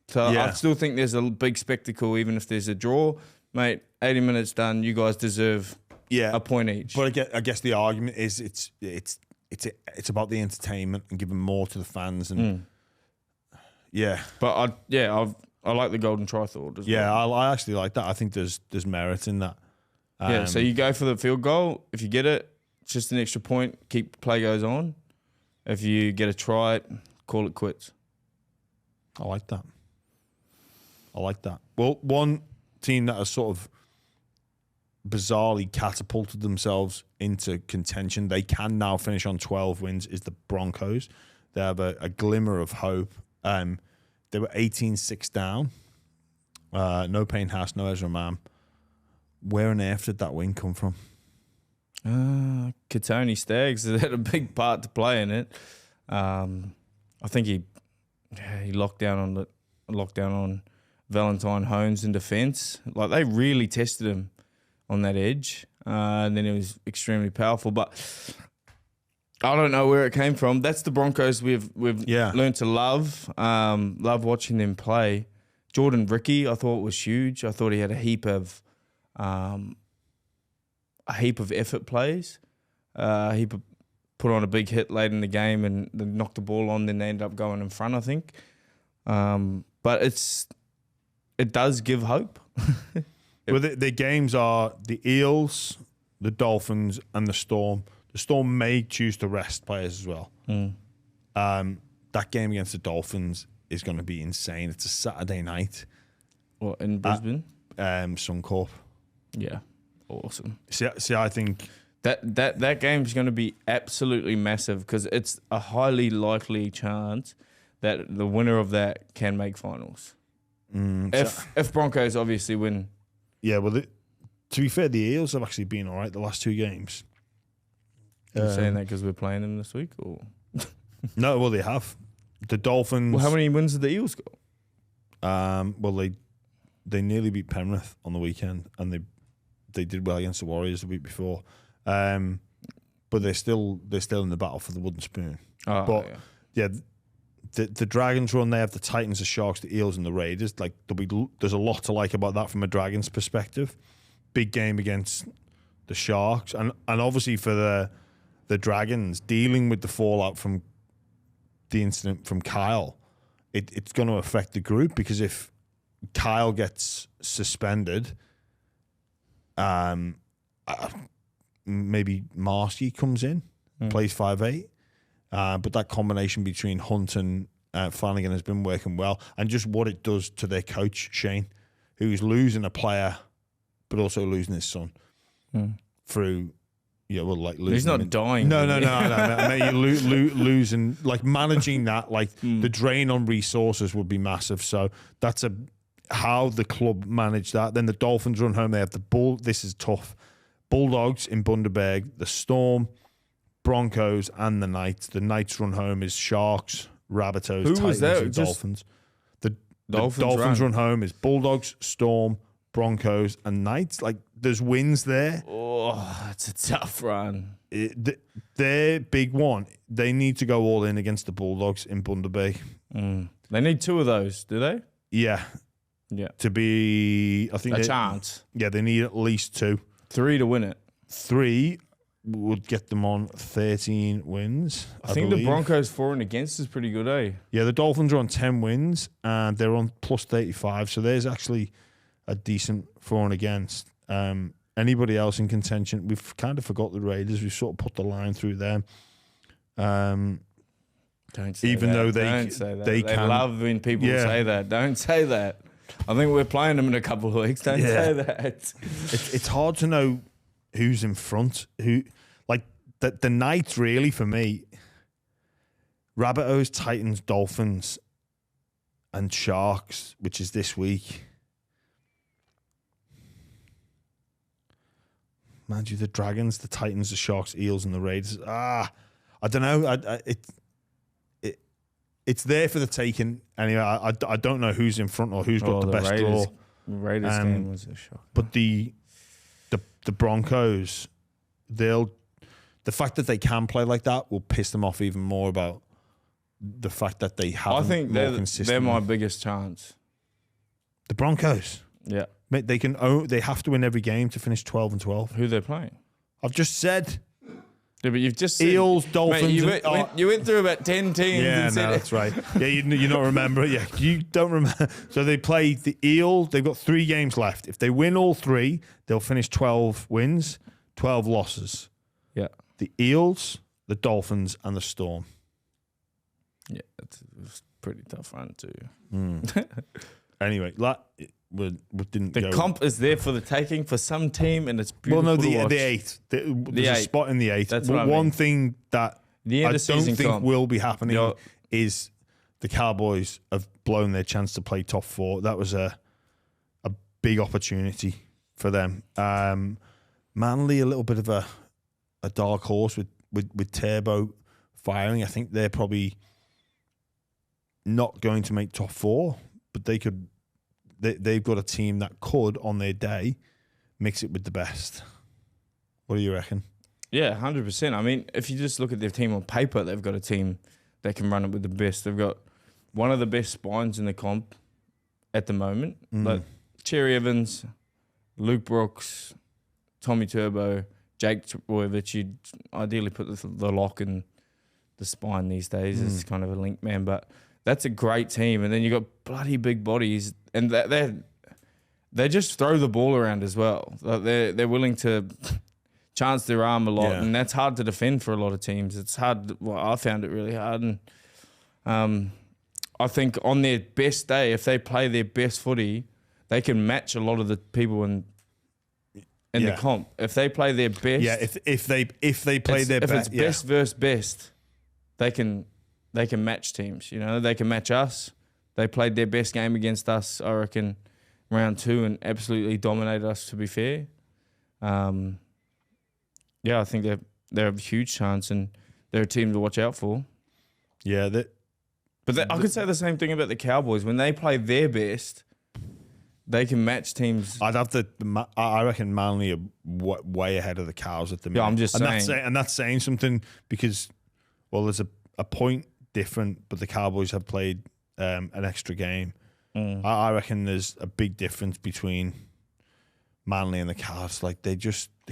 So I still think there's a big spectacle, even if there's a draw, mate. 80 minutes done. You guys deserve a point each. But I guess the argument is it's about the entertainment and giving more to the fans and But I like the golden try thought as well. I actually like that. I think there's merit in that. So you go for the field goal. If you get it, it's just an extra point. Play goes on. If you get a try, call it quits. I like that. Well, one team that has sort of bizarrely catapulted themselves into contention, they can now finish on 12 wins, is the Broncos. They have a glimmer of hope. They were 18-6 down. No Payne Haas, no Ezra Mam. Where on earth did that win come from? Katoni Staggs had a big part to play in it. I think he locked down on Valentine Holmes in defence. Like, they really tested him on that edge. And then it was extremely powerful. But I don't know where it came from. That's the Broncos we've learned to love. Love watching them play. Jordan Ricky, I thought was huge. I thought he had a heap of effort plays. He put on a big hit late in the game and then knocked the ball on. Then they ended up going in front, I think. But it does give hope. Well, the games are the Eels, the Dolphins, and the Storm. The Storm may choose to rest players as well. That game against the Dolphins is going to be insane. It's a Saturday night. What, in Brisbane? Suncorp. Yeah, awesome. See, I think that game's going to be absolutely massive because it's a highly likely chance that the winner of that can make finals. If Broncos obviously win. Yeah, well, to be fair, the Eels have actually been all right the last 2 games. You're saying that because we're playing them this week, or No, well, they have. The Dolphins. well, how many wins did the Eagles got? Well, they nearly beat Penrith on the weekend, and they did well against the Warriors the week before. But they're still in the battle for the wooden spoon. Oh, but yeah, the Dragons run. They have the Titans, the Sharks, the Eels, and the Raiders. Like there's a lot to like about that from a Dragons perspective. Big game against the Sharks, and obviously for the Dragons dealing with the fallout from the incident from Kyle. It's going to affect the group, because if Kyle gets suspended, maybe Marshy comes in, plays 5'8". But that combination between Hunt and Flanagan has been working well, and just what it does to their coach Shane, who's losing a player, but also losing his son through. Yeah, well, like losing. He's not dying. No. I mean, you losing, like managing that, like the drain on resources would be massive. So that's how the club manage that. Then the Dolphins run home. They have the This is tough. Bulldogs in Bundaberg, the Storm, Broncos, and the Knights. The Knights run home is Sharks, Rabbitohs, Who Titans, was that? and Dolphins. The Dolphins Dolphins run home is Bulldogs, Storm, Broncos, and Knights. Like, there's wins there. Oh, that's a tough run. Their big one, they need to go all in against the Bulldogs in Bundaberg. They need 2 of those, do they? Yeah. Yeah. To be, I think A chance. Yeah, they need at least 2. 3 to win it. 3 would get them on 13 wins. I think believe. the Broncos for and against is pretty good, eh? Yeah, the Dolphins are on 10 wins and they're on plus 35. So there's actually a decent for and against. Anybody else in contention? We've kind of forgot the Raiders. We've sort of put the line through them. Don't say even that. though Don't say that. they can love when people say that. Don't say that. I think we're playing them in a couple of weeks. Don't say that. It's hard to know who's in front. Who, like the Knights, really, for me. Rabbitohs, Titans, Dolphins, and Sharks, which is this week. Mind you, the Dragons, the Titans, the Sharks, Eels, and the Raiders. I don't know. It's there for the taking. Anyway, I don't know who's in front or who's got the best draw. The Raiders game was a shock. But the Broncos, the fact that they can play like that will piss them off even more about the fact that they haven't. I think they're my biggest chance. The Broncos. Yeah. Mate, they have to win every game to finish 12-12. Who they're playing? I've just said. Yeah, but you've just said, Eels, Dolphins. Mate, you went through about 10 teams. Yeah, and said that's right. Yeah, you don't remember it. Yeah, you don't remember. So they play the Eels. They've got 3 games left. If they win all 3, they'll finish 12 wins, 12 losses. Yeah. The Eels, the Dolphins, and the Storm. Yeah, it was a pretty tough run too. Anyway, we didn't the go. comp is there for the taking for some team, and it's beautiful. Well, no, to watch. the 8th. There's a spot in the 8th. That's but what I mean. One thing that The end I of season don't think comp. will be happening is the Cowboys have blown their chance to play top 4. That was a big opportunity for them. Manly, a little bit of a dark horse with Turbo firing. I think they're probably not going to make top 4, but they could. They've got a team that could, on their day, mix it with the best. What do you reckon? Yeah, 100%. I mean, if you just look at their team on paper, they've got a team that can run it with the best. They've got one of the best spines in the comp at the moment. Like Cherry Evans, Luke Brooks, Tommy Turbo, Jake Trbojevic. You'd ideally put the lock in the spine these days. It's kind of a link man, but that's a great team. And then you got bloody big bodies, and they just throw the ball around as well. Like they're willing to chance their arm a lot, and that's hard to defend for a lot of teams. It's hard. Well, I found it really hard, and I think on their best day, if they play their best footy, they can match a lot of the people in the comp. If they play their best, if they play their best, if it's best versus best, they can match teams. You know, they can match us. They played their best game against us, I reckon, round 2 and absolutely dominated us, to be fair. I think they're a huge chance, and they're a team to watch out for. Yeah, I could say the same thing about the Cowboys. When they play their best, they can match teams. I'd have I reckon Manly are way ahead of the Cows at the minute. Yeah, I'm just saying. And that's saying something because, well, there's a point different, but the Cowboys have played an extra game. I reckon there's a big difference between Manly and the Cows. Like the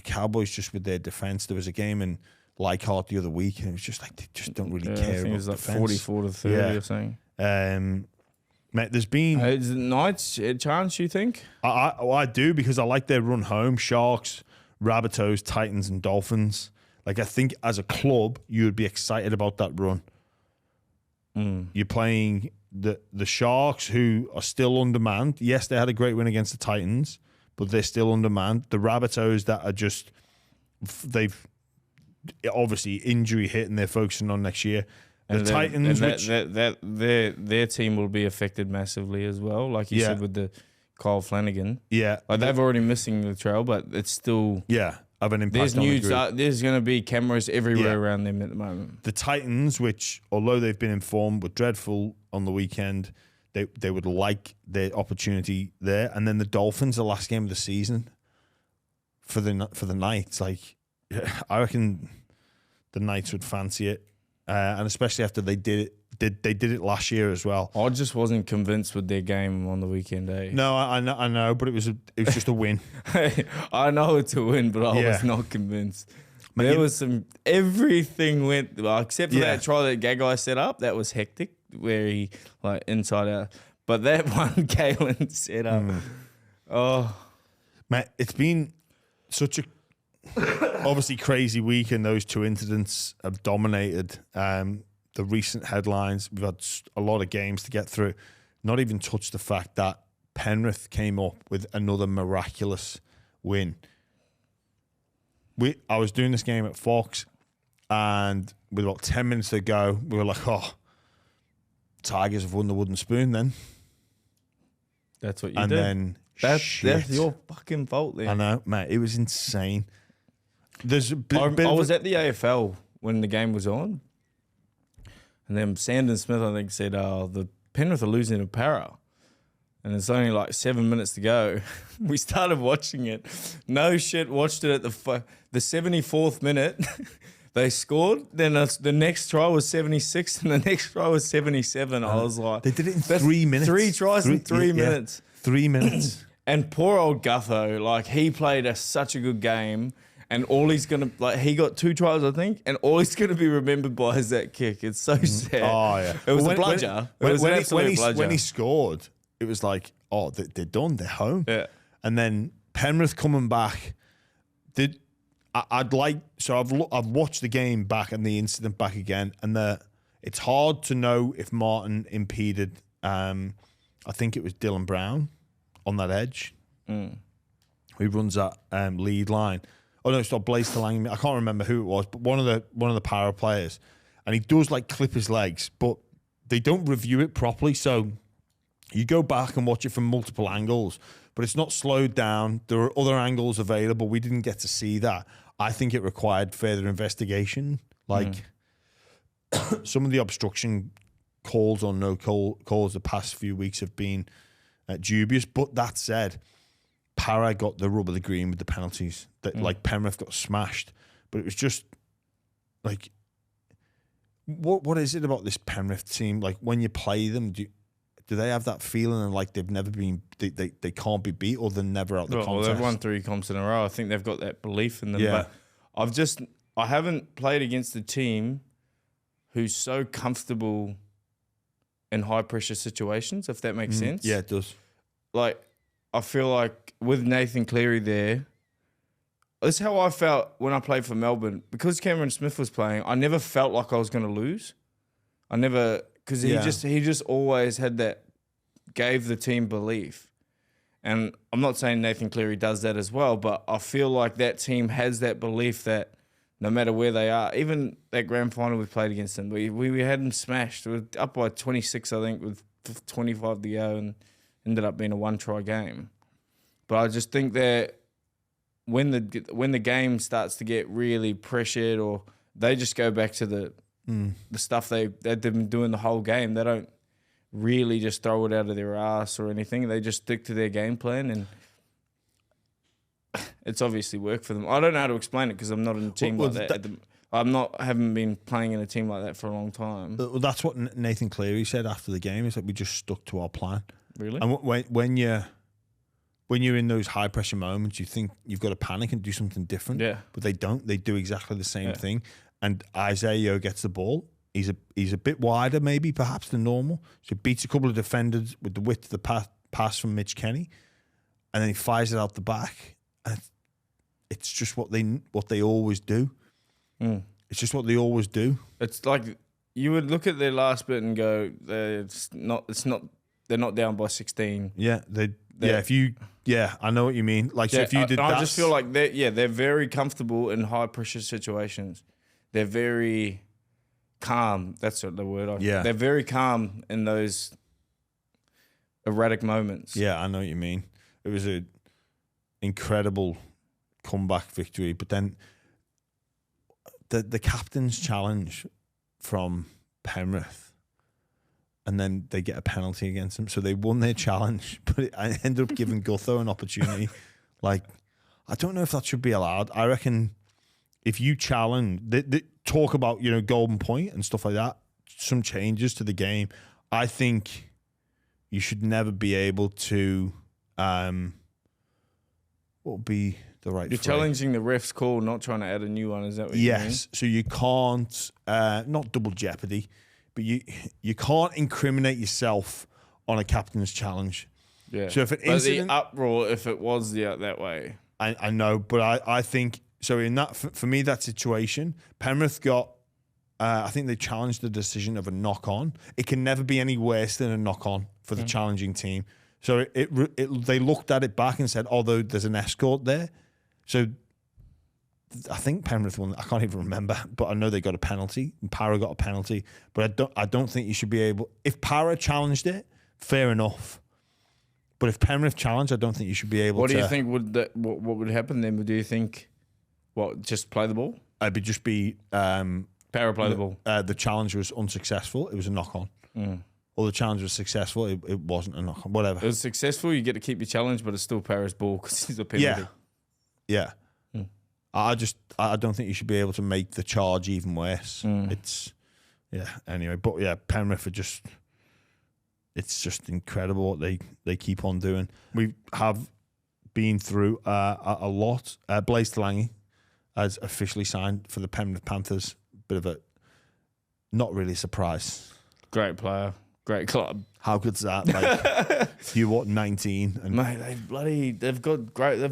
Cowboys just with their defense. There was a game in Leichhardt the other week, and it was just like they just don't really care. I think it was like 44-30 or something. Mate, there's been is it Knights a chance, you think? I do, because I like their run home. Sharks, Rabbitohs, Titans, and Dolphins. Like, I think as a club, you would be excited about that run. You're playing the Sharks, who are still undermanned. Yes, they had a great win against the Titans, but they're still undermanned. The Rabbitohs that are just, they've obviously injury hit and they're focusing on next year. The Titans, their team will be affected massively as well, like you said with the Kyle Flanagan. Yeah, like they've already missing the trail, but it's still have an impact. There's on news. the group. There's going to be cameras everywhere around them at the moment. The Titans, which although they've been informed, were dreadful on the weekend. They would like their opportunity there, and then the Dolphins, the last game of the season for the Knights. Like, I reckon the Knights would fancy it. And especially after they did it last year as well. I just wasn't convinced with their game on the weekend, eh? No, I know, but it was just a win. I know it's a win, but I was not convinced. There was everything went except for that try that Gagai set up. That was hectic, where he like inside out. But that one Kalen set up, oh, mate, it's been such a obviously crazy week, and those two incidents have dominated the recent headlines. We've had a lot of games to get through. Not even touch the fact that Penrith came up with another miraculous win. I was doing this game at Fox, and with about 10 minutes to go, we were like, "Oh, Tigers have won the wooden spoon." Then that's what you did. And then that's your fucking fault. Then I know, mate. It was insane. There's I was at the AFL when the game was on, and then Sandon Smith, I think, said, the Penrith are losing to Para. And it's only like 7 minutes to go. We started watching it. No shit, watched it at the 74th minute. They scored. Then the next try was 76, and the next try was 77. I was like... They did it in 3 minutes. 3 tries in 3 minutes. 3 minutes. And poor old Gutho, like, he played such a good game. And all he's going to, like, he got 2 tries, I think, and all he's going to be remembered by is that kick. It's so sad. Oh, yeah. It was a bludger. It was an absolute bludger. When he scored, it was like, oh, they're done. They're home. Yeah. And then Penrith coming back. I've watched the game back and the incident back again, and it's hard to know if Martin impeded, I think it was Dylan Brown on that edge. Who runs that lead line. Oh no, it's not Blaise Talang. I can't remember who it was, but one of the Para players, and he does like clip his legs, but they don't review it properly. So you go back and watch it from multiple angles, but it's not slowed down. There are other angles available. We didn't get to see that. I think it required further investigation. Like some of the obstruction calls or no calls the past few weeks have been dubious. But that said, Para got the rub of the green with the penalties. That like Penrith got smashed, but it was just like, what is it about this Penrith team? Like when you play them, do they have that feeling and like they've never been they can't be beat, or they're never out the contest? Well, they've won 3 comps in a row. I think they've got that belief in them. Yeah. But I haven't played against a team who's so comfortable in high pressure situations, if that makes sense. Yeah, it does. Like, I feel like with Nathan Cleary there, that's how I felt when I played for Melbourne. Because Cameron Smith was playing, I never felt like I was going to lose. I never, because he just always had that, gave the team belief. And I'm not saying Nathan Cleary does that as well, but I feel like that team has that belief that no matter where they are, even that grand final we played against them, we had them smashed. We were up by 26, I think, with 25 to go, and ended up being a 1-try game. But I just think that when the game starts to get really pressured, or they just go back to the stuff they've been doing the whole game. They don't really just throw it out of their ass or anything. They just stick to their game plan, and it's obviously worked for them. I don't know how to explain it because I'm not in a team like that. Haven't been playing in a team like that for a long time. Well, that's what Nathan Cleary said after the game. Is that we just stuck to our plan. Really? And when you're in those high pressure moments, you think you've got to panic and do something different. Yeah. But they don't. They do exactly the same thing. And Isaiah gets the ball. He's a bit wider, maybe perhaps than normal. So he beats a couple of defenders with the width of the pass from Mitch Kenny, and then he fires it out the back. And it's just what they always do. It's just what they always do. It's like you would look at their last bit and go, they're not down by 16. Yeah, I know what you mean. Like, so if you did that, I just feel like they're very comfortable in high pressure situations. They're very calm. That's the word. They're very calm in those erratic moments. Yeah, I know what you mean. It was an incredible comeback victory, but then the captain's challenge from Penrith, and then they get a penalty against them. So they won their challenge, but I ended up giving Gutho an opportunity. Like, I don't know if that should be allowed. I reckon if you challenge, they talk about, golden point and stuff like that, some changes to the game. I think you should never be able to, what would be the right You're phrase? challenging the ref's call, not trying to add a new one. Is that what you mean? Yes. So you can't, not double jeopardy, but you can't incriminate yourself on a captain's challenge. Yeah. So if an incident, the uproar, if it was that way. I know, but I think, so in that, for me, that situation, Penrith got, I think they challenged the decision of a knock-on. It can never be any worse than a knock-on for the challenging team. So they looked at it back and said, although there's an escort there. So I think Penrith won. I can't even remember, but I know they got a penalty. And Para got a penalty, but I don't think you should be able. If Para challenged it, fair enough. But if Penrith challenged, I don't think you should be able to. What do you think what would happen then? Do you think just play the ball? It'd just be Para play the ball. The challenge was unsuccessful. It was a knock-on. Or the challenge was successful. It wasn't a knock-on. Whatever. It was successful. You get to keep your challenge, but it's still Para's ball because it's a penalty. Yeah. I don't think you should be able to make the charge even worse. Anyway, but yeah, Penrith are just, it's just incredible what they keep on doing. We have been through a lot. Blaise Talangi has officially signed for the Penrith Panthers. Bit of a, not really a surprise. Great player. Great club. How good's that? Like, you 19? And mate, they've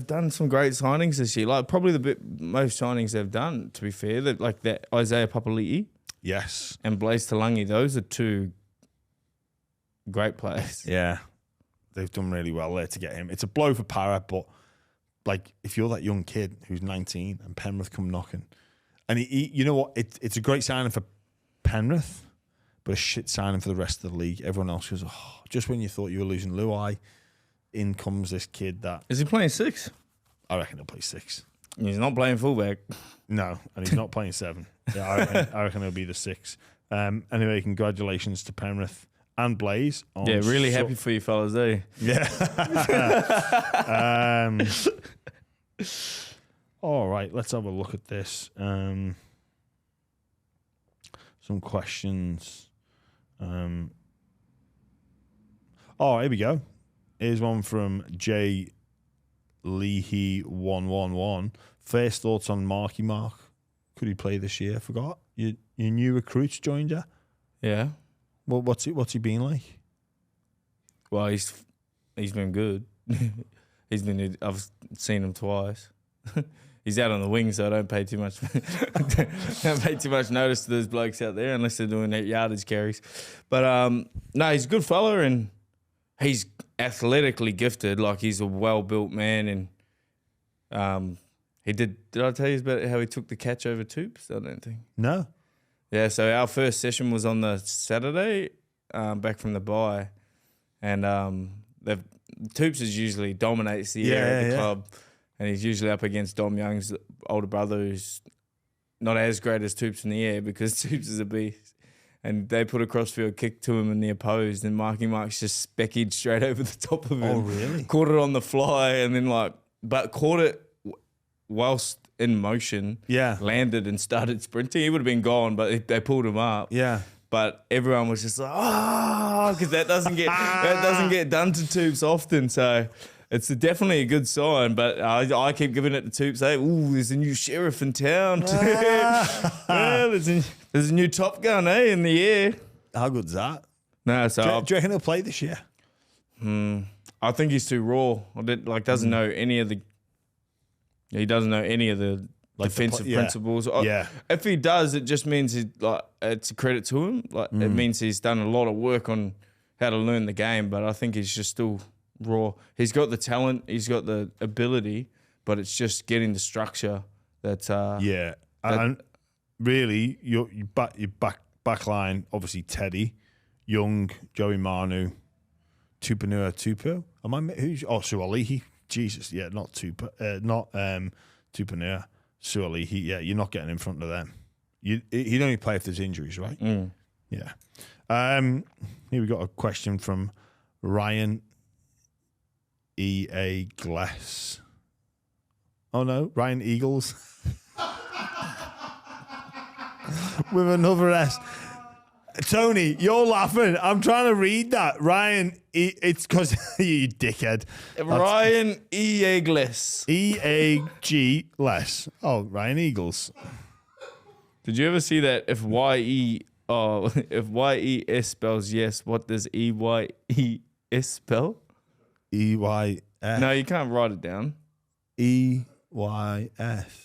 done some great signings this year. Like, probably the most signings they've done, to be fair. Like that Isaiah Papali'i. Yes. And Blaise Talangi. Those are two great players. Yeah. They've done really well there to get him. It's a blow for Para, but like, if you're that young kid who's 19 and Penrith come knocking, and he you know what? It's a great signing for Penrith, but a shit signing for the rest of the league. Everyone else goes, just when you thought you were losing Luai, in comes this kid that... Is he playing 6? I reckon he'll play 6. He's not playing fullback. No, and he's not playing 7. Yeah, I reckon he'll be the 6. Anyway, congratulations to Penrith and Blaise. Yeah, really happy for you fellas, eh? Yeah. All right, let's have a look at this. Some questions. Here we go. Here's one from J Leahy 111. First thoughts on Marky Mark. Could he play this year? I forgot. Your new recruits joined you? Yeah. Well, what's he been like? Well, he's been good. I've seen him twice. He's out on the wing, so I don't pay too much notice to those blokes out there unless they're doing yardage carries. But no, he's a good fella and he's athletically gifted. Like, he's a well-built man, and he did I tell you about how he took the catch over Toops? I don't think. No. Yeah, so our first session was on the Saturday, back from the bye, and Toops is usually dominates the area at the club. and he's usually up against Dom Young's older brother, who's not as great as Toops in the air because Toops is a beast. And they put a crossfield kick to him in the opposed, and Marky Mark's just speckied straight over the top of him. Oh, really? Caught it on the fly, and then but caught it whilst in motion. Yeah. Landed and started sprinting. He would have been gone, but they pulled him up. Yeah. But everyone was just like, because that doesn't get done to Toops often. So it's definitely a good sign. But I keep giving it to Toops. Hey, ooh, there's a new sheriff in town. Yeah, there's a new Top Gun, in the air. How good's that? No, so Do you reckon he'll play this year? I think he's too raw. Doesn't know any of the. He doesn't know any of the defensive principles. Yeah. If he does, it just means it's a credit to him. It means he's done a lot of work on how to learn the game. But I think he's just still raw. He's got the talent. He's got the ability. But it's just getting the structure that. And really, your back line, obviously Teddy, Young, Joey Manu, Tupanua Tupu. Who's Sualihi? Jesus, yeah, not Tupanua. Sualihi, yeah, you're not getting in front of them. He'd only play if there's injuries, right? Yeah. Here we got a question from Ryan E.A. Glass. Oh no, Ryan Eagles. With another S. Tony, you're laughing. I'm trying to read that. Ryan, it's because you dickhead. Ryan Eagles. E-A-G less. Oh, Ryan Eagles. Did you ever see that if Y-E-S spells yes, what does E-Y-E-S spell? E-Y-S. No, you can't write it down. E-Y-S.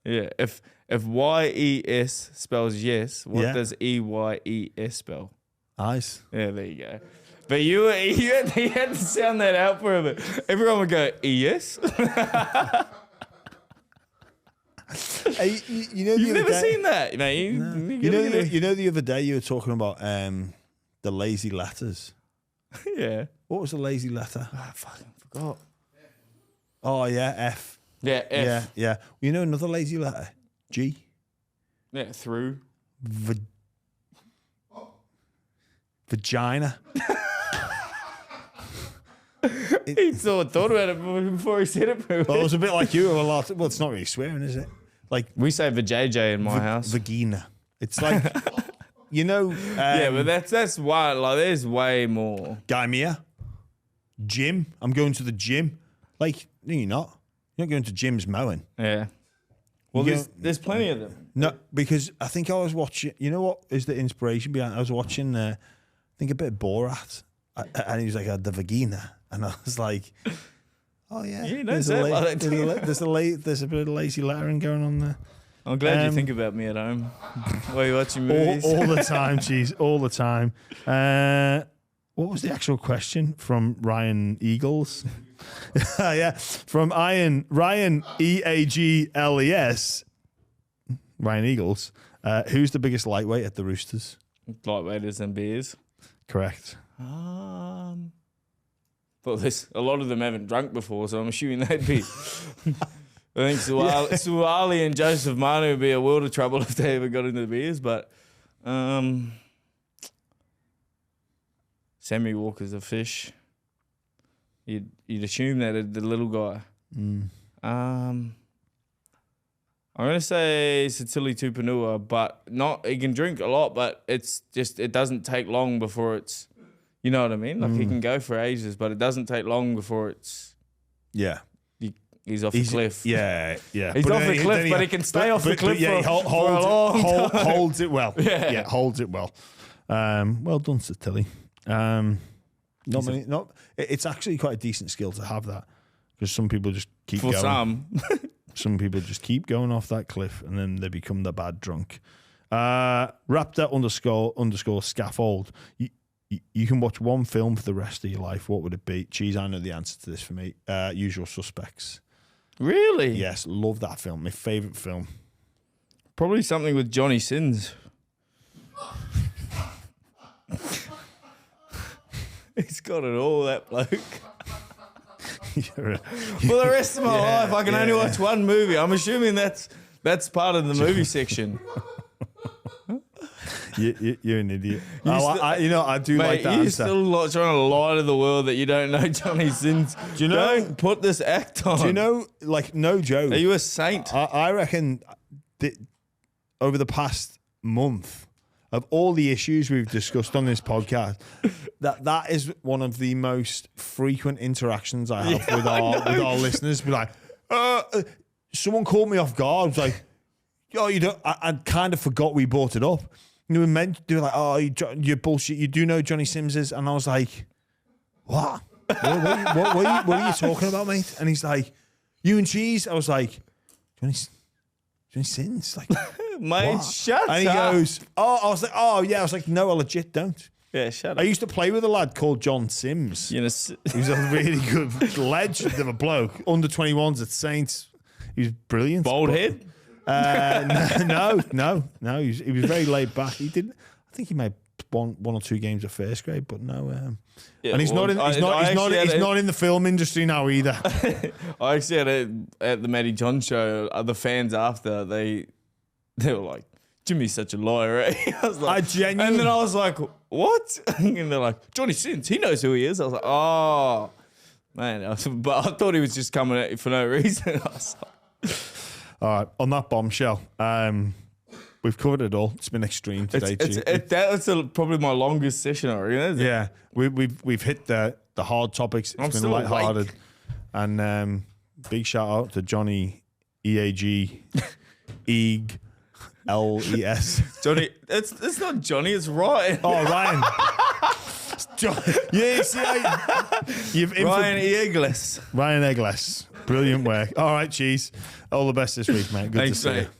Yeah, if Y-E-S spells yes, what does E-Y-E-S spell? Ice. Yeah, there you go. But you had to sound that out for a bit. Everyone would go, E-S? You've never seen that, mate. You know the other day you were talking about the lazy letters. Yeah. What was the lazy letter? I fucking forgot. Oh, yeah, F. Yeah, F. Yeah. You know another lazy letter? G. Yeah, through. Vagina. He thought about it before he said it. Well, it was a bit like you. Well, it's not really swearing, is it? Like we say vajayjay in my house. Vagina. It's like, yeah, but that's why. Like, there's way more. Gaimia. Gym. I'm going to the gym. Like, no, you're not. You're not going to gyms mowing. Yeah. Well, there's plenty of them. No, because I think I was watching. You know what is the inspiration behind? I was watching. I think a bit of Borat, and he was like, "The vagina," and I was like, "Oh yeah, there's a bit of lazy lettering going on there." I'm glad you think about me at home while you're watching movies. All the time, geez, all the time. What was the actual question from Ryan Eagles? Yeah, from Ryan E-A-G-L-E-S. Ryan Eagles. Who's the biggest lightweight at the Roosters? Lightweighters and beers. Correct. Well, there's a lot of them haven't drunk before, so I'm assuming they'd be. I think Suwali and Joseph Manu would be a world of trouble if they ever got into the beers, but Sammy Walker's a fish. You'd assume that the little guy. I'm going to say Satili Tupanua, but he can drink a lot, but it's just, it doesn't take long before it's, you know what I mean? Like he can go for ages, but it doesn't take long before it's. Yeah. He's off the cliff. Yeah. He's off the cliff, but he can stay off the cliff for a long time. Holds it well. Yeah, holds it well. Well done, Satili. It's actually quite a decent skill to have that, because some people just keep going. Some people just keep going off that cliff and then they become the bad drunk. Raptor _ scaffold. You can watch one film for the rest of your life. What would it be? Geez, I know the answer to this for me. Usual Suspects. Really? Yes, love that film. My favourite film. Probably something with Johnny Sins. He's got it all, that bloke. For the rest of my life, I can only watch one movie. I'm assuming that's part of the movie section. You're an idiot. I do like that You're answer. still trying to lie to the world that you don't know Johnny Sins. Do you know? Don't put this act on. Do you know, like, no joke. Are you a saint? I reckon that over the past month, of all the issues we've discussed on this podcast, that is one of the most frequent interactions I have with our listeners. Be like, someone called me off guard. I was like, "Oh, you don't." I kind of forgot we brought it up. They were like, "Oh, you're bullshit. You do know who Johnny Sims is?" And I was like, "What? What are you talking about, mate?" And he's like, "You and Cheese." I was like, Johnny Sins, like, mate, what? shut up. And he goes, "Oh," I was like, "Oh yeah." I was like, "No, I legit don't." Yeah, shut up. I used to play with a lad called John Sims. You know, He was a really good legend of a bloke. Under 21s at Saints. He was brilliant. bald head. No. He was very laid back. He didn't. I think he made one or two games of first grade, but no. And he's not in the film industry now either. I actually had at the Matty John show. The fans after they were like, "Jimmy's such a liar." Eh? I was like, and then I was like, "What?" And they're like, "Johnny Sins, he knows who he is." I was like, "Oh, man!" But I thought he was just coming at you for no reason. I was like, all right, on that bombshell, we've covered it all. It's been extreme today. That's probably my longest session already. Isn't it? Yeah, we've hit the hard topics. It's been lighthearted, and big shout out to Johnny EAG Eeg LES. Johnny, it's not Johnny, it's Ryan. Oh, Ryan. Yeah, see, Ryan Eggless. Ryan Eggless. Brilliant work. All right, Cheese. All the best this week, mate. Good to see you.